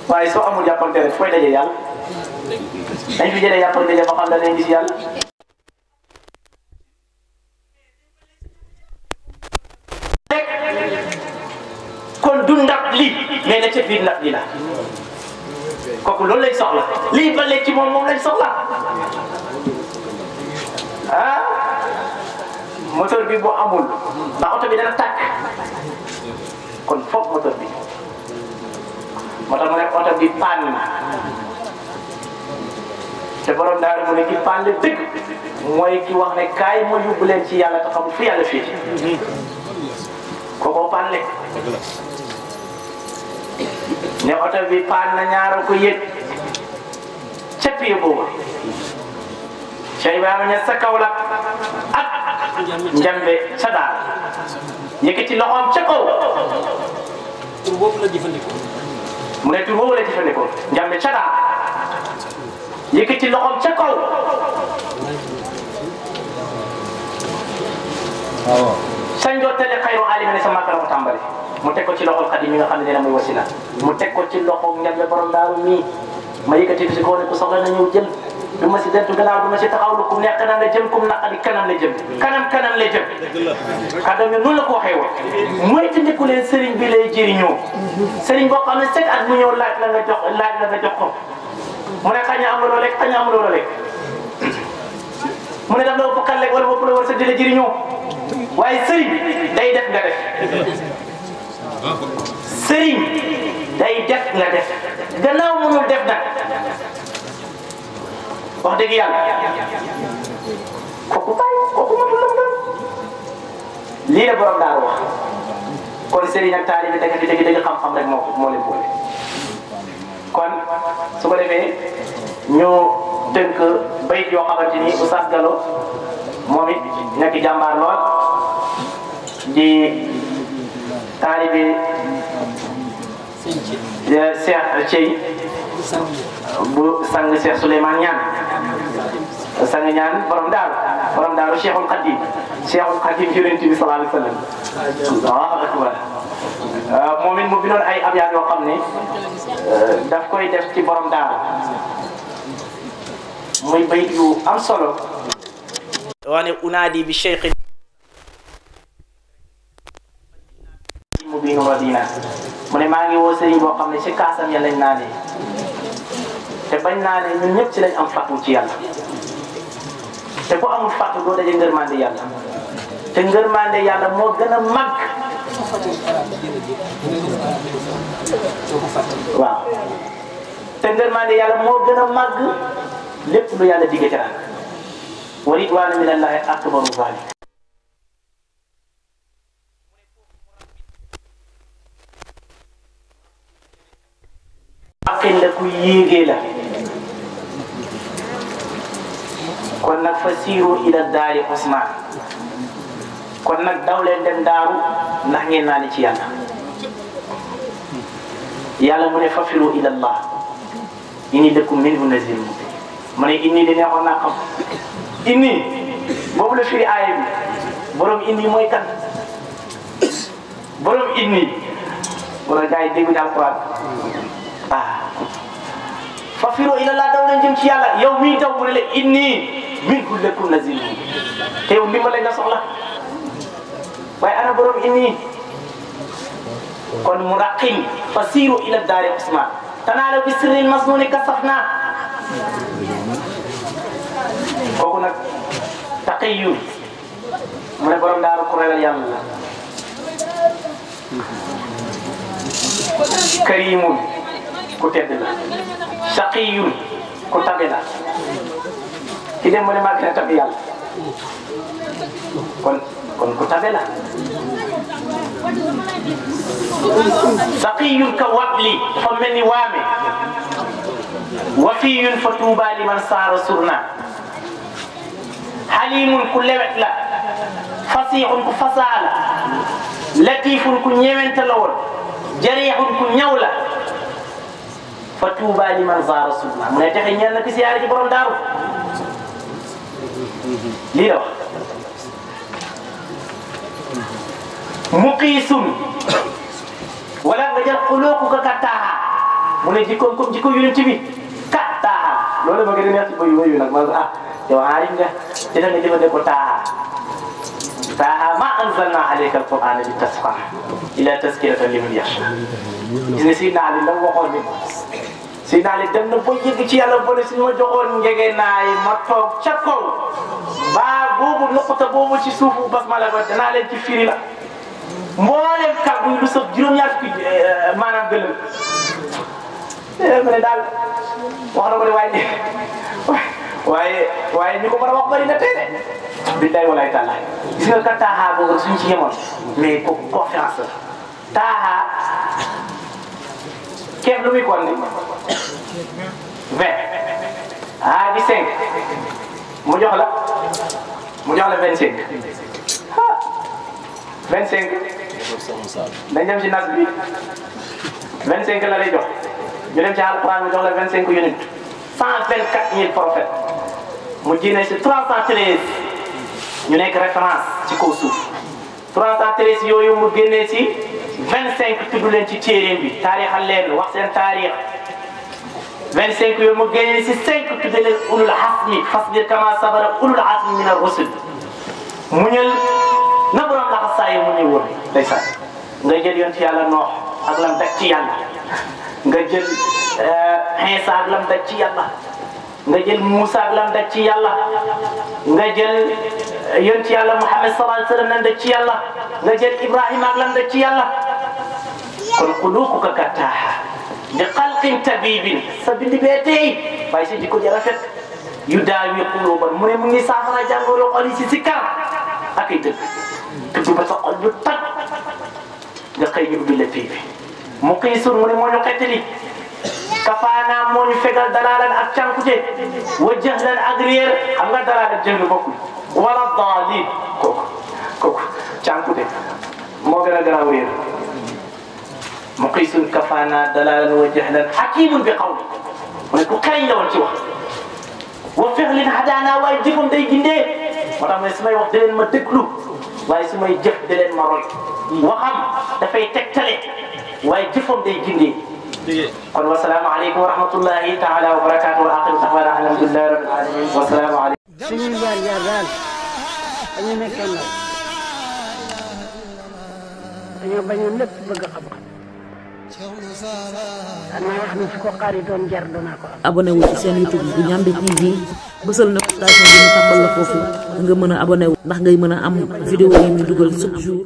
waaye soo amul yàpp ak deret fooy daje yàlla dañ fi jëlee yàpp ak daje ba xam da leen gis yàlla kon du ndab li mais la ca biir ndab li la kooku loolu lañ soxla lii ba léegi ci moom lañ soxla moteur bi boo amul ndax oto bi dana tàkk kon foog moteur bi moo tax mu ne oto bi panne na te borom daal mu ne ki panne dëgg mooy ki wax ne kaay ma yóbbu leen ci yàlla te xamul fu yàlla fii kookoo panne ne oto bi panne na ñaara ko yëg ca pied boobu Cheikh Ibrahima ña sa kaw la ak njambe sa daal yëkkati loxoom ca kaw tur boobu la jëfandikoo mu ne tur boobu la jëfandikoo njambe ca daal yëkkati loxoom ca kaw waaw sañ jottale xayru alimi ne sa màkk la ko tàmbali mu teg ko ci loxol Xadim mi nga xam ne dina muy wasila mu teg ko ci loxol njambe borom daaru mii ma yëkkati bi si kaw ne ku soxla na ñëw jël du ma si dentu gannaaw du ma si taxaw lu kum neex kanam la jëm kum naqari kanam la jëm kanam la jëm kàddoom yi noonu la ko waxee woon mooy tindiku leen sëriñ bi lay jëriñoo sëriñ boo xam ne chaque at mu ñëw laaj la nga jox ko mu ne xañ na amuloo lekk xañ na amuloo lekk mu ne daf la ëpp kan lekk wala bopp la war sa di la jëriñoo waaye sëriñ day def nga def sëriñ day def nga def gannaaw mënul def nag wax dëgg yàlla kooku matul la mu lii la borom daal wax kon sëriñ ak taalibe dëgg xam-xam rek moo leen boole kon su ko defee ñu tënk bayit yoo xamante ni Oustaz Gallo moom it nekk jàmbaar lool di taalibe Cheikh Thiey bu sang Cheikh Souleymane Niane sang Niane borom daaru Cheikhul Khadim Yonent bi sallallahu alayhi wa sallam Allahu akbar moom it mu bindoon ay abyaat yoo xam ne daf koy def ci borom daaru muy bayit yu am solo wane unaadi bi cheikh mu biinu Madina mu ne maa ngi woo sëriñ boo xam ne ci kaasam ya lañ naanee te bañ naanee ñun ñëpp ci lañ am fàttu ci yàlla te ku amul fàttu doo daje ngërmande yàlla te ngërmande yàlla moo gën a màgg waaw te ngërmande yàlla moo gën a màgg lépp lu yàlla digge ci rak wa ridwaanu minallahi akbaru zalik aqil la ku yéegee la kon nag fa siiru ila daari Usmaan kon nag daw leen dem daaru ndax ngeen naa ni ci yàlla yàlla mu ne fafiru ila allah inni lakum minhu nazir mubin mu ne inni di neexoon naa xam inni boobu la firi aaya bi borom inni mooy kan borom inni wala gars yi dégguñu alquran fafiru ila allah daw leen jëm ci yàlla yow mii daw mu ne la inni minhu lakum nazir mubin te yow ndimbal nga soxla waaye ana borom inni kon muraqin fasiru ila daari Usmaan tanaala bi sirril masnuni kasafna kooku nag taqiyun mu ne borom daaru ku ragal yàlla la karimun ku tedd la shaqiyun ku tabe la ki dem mu ne maa gën a tabe yàlla kon ku tabe la saqiyun ka wabli dafa mel ni waame wafiyun fa tuuba liman saara surna halimun ku lewet la fasihun ku fasaa la latifun ku ñewente la woon jarihun ku ñaw la fa tuuba liman saara surna mu ne texe ñeel na ki siyaare ci borom daaru lii la wax muqiisun wala nga jël xulooku ka kattaaha mu ne jikkoom comme jikko yonent bi kattaaha loolu ma gën a neex ci bayu nag ma yow aarif nga dina nga jëfandikoo taaha ma anzalna alayka alqur'ana li tasqa ila tazkiratan liman yaxsha gis nga Sidna Ali la waxoon ni Sidna Ali dem na ba yëgg ci yàlla ba ne suñu ma joxoon njege naay ma toog ca kaw baa boobu nuqta boobu ci suufu basmala ba danaa leen ci firi la mboolem kàggu yi lu sax juróom-ñaar fukki maanaam gëlëm ma ne daal wax na ko de waaye ñu ko mën a wax bëri na tey de billahi walaay taala gis nga ka taaxaa boobu suñ ci yemoon mais ko confiance la taaxaa keef lu muy kon ni 20 bi 5 mu jox la 25 25 dañ dem ci nas bi 25 la lay jox ñu dem ci alquran mu jox la 25 unit 124 000 prophètes mu génne ci 313 ñu nekk référence ci kaw suuf 313 yooyu mu génne ci 25 tudd leen ci téeréem bi taarixal leen wax seen taarix 25 yooyu mu génne ci 5 tudd leen ulul azmi fasbir kama sabara ulul azmi min ar-rusul mu ñël na borom laxa saa yi mu ñuy woon ndeysaan nga jël yoon ci yàlla noox ak lam daj ci yàlla nga jël Iisa ak lam daj ci yàlla nga jël Muusa ak lam daj ci yàlla nga jël yoon ci yàlla Muhammad sallallahu alayhi wa sallam lam daj ci yàlla nga jël Ibrahima ak lam daj ci yàlla kon xuluquka kattaaha bi xalqin tabibin sa bindi bee tey waaye si jikko ji rafet yu daawi quluban mu ne mu ngi saafara jàngoro xol yi si kar ak ay dëgg tudd ba sa xol bu tag nga xëy ñu ubbi la fii bi mu qiisun mu ne moo ñu xettali kafaana moo ñu fegal dalaalan ak cànkute wa jahlan ak réer xam nga dalaalan jënd bokkul wala daalin kooku cànkute moo gën a garaaw réer muqiisun kafaana dalaalan wa jahlan hakiimun bi qawli mu ne ku xereñ la woon ci wax wa fi'lin hadaana waaye jëfam day gindee moo tax ma ne su may wax da leen ma déglu waaye su may jëf da leen ma roy waxam dafay tegtale waaye jëfam day gindee kon wasalaamu aleykum wa rahmatullahi taala wa barakaatu wa axiru taxwaana alhamdulillahi rabbil alamin wasalaamu aleykum suñuy jaar daal dañu nekkee ndaw dañoo bañoon lépp bëgg xam-xam danaa wax ni su ko xaaritoon jar danaa ko am. abonné wu ci seen YouTube bu Ndiamé TV bësal na station bi ñu tàmbal la foofu nga mën a abonné wu ndax ngay mën a am vidéo yi ñu dugal chaque jour.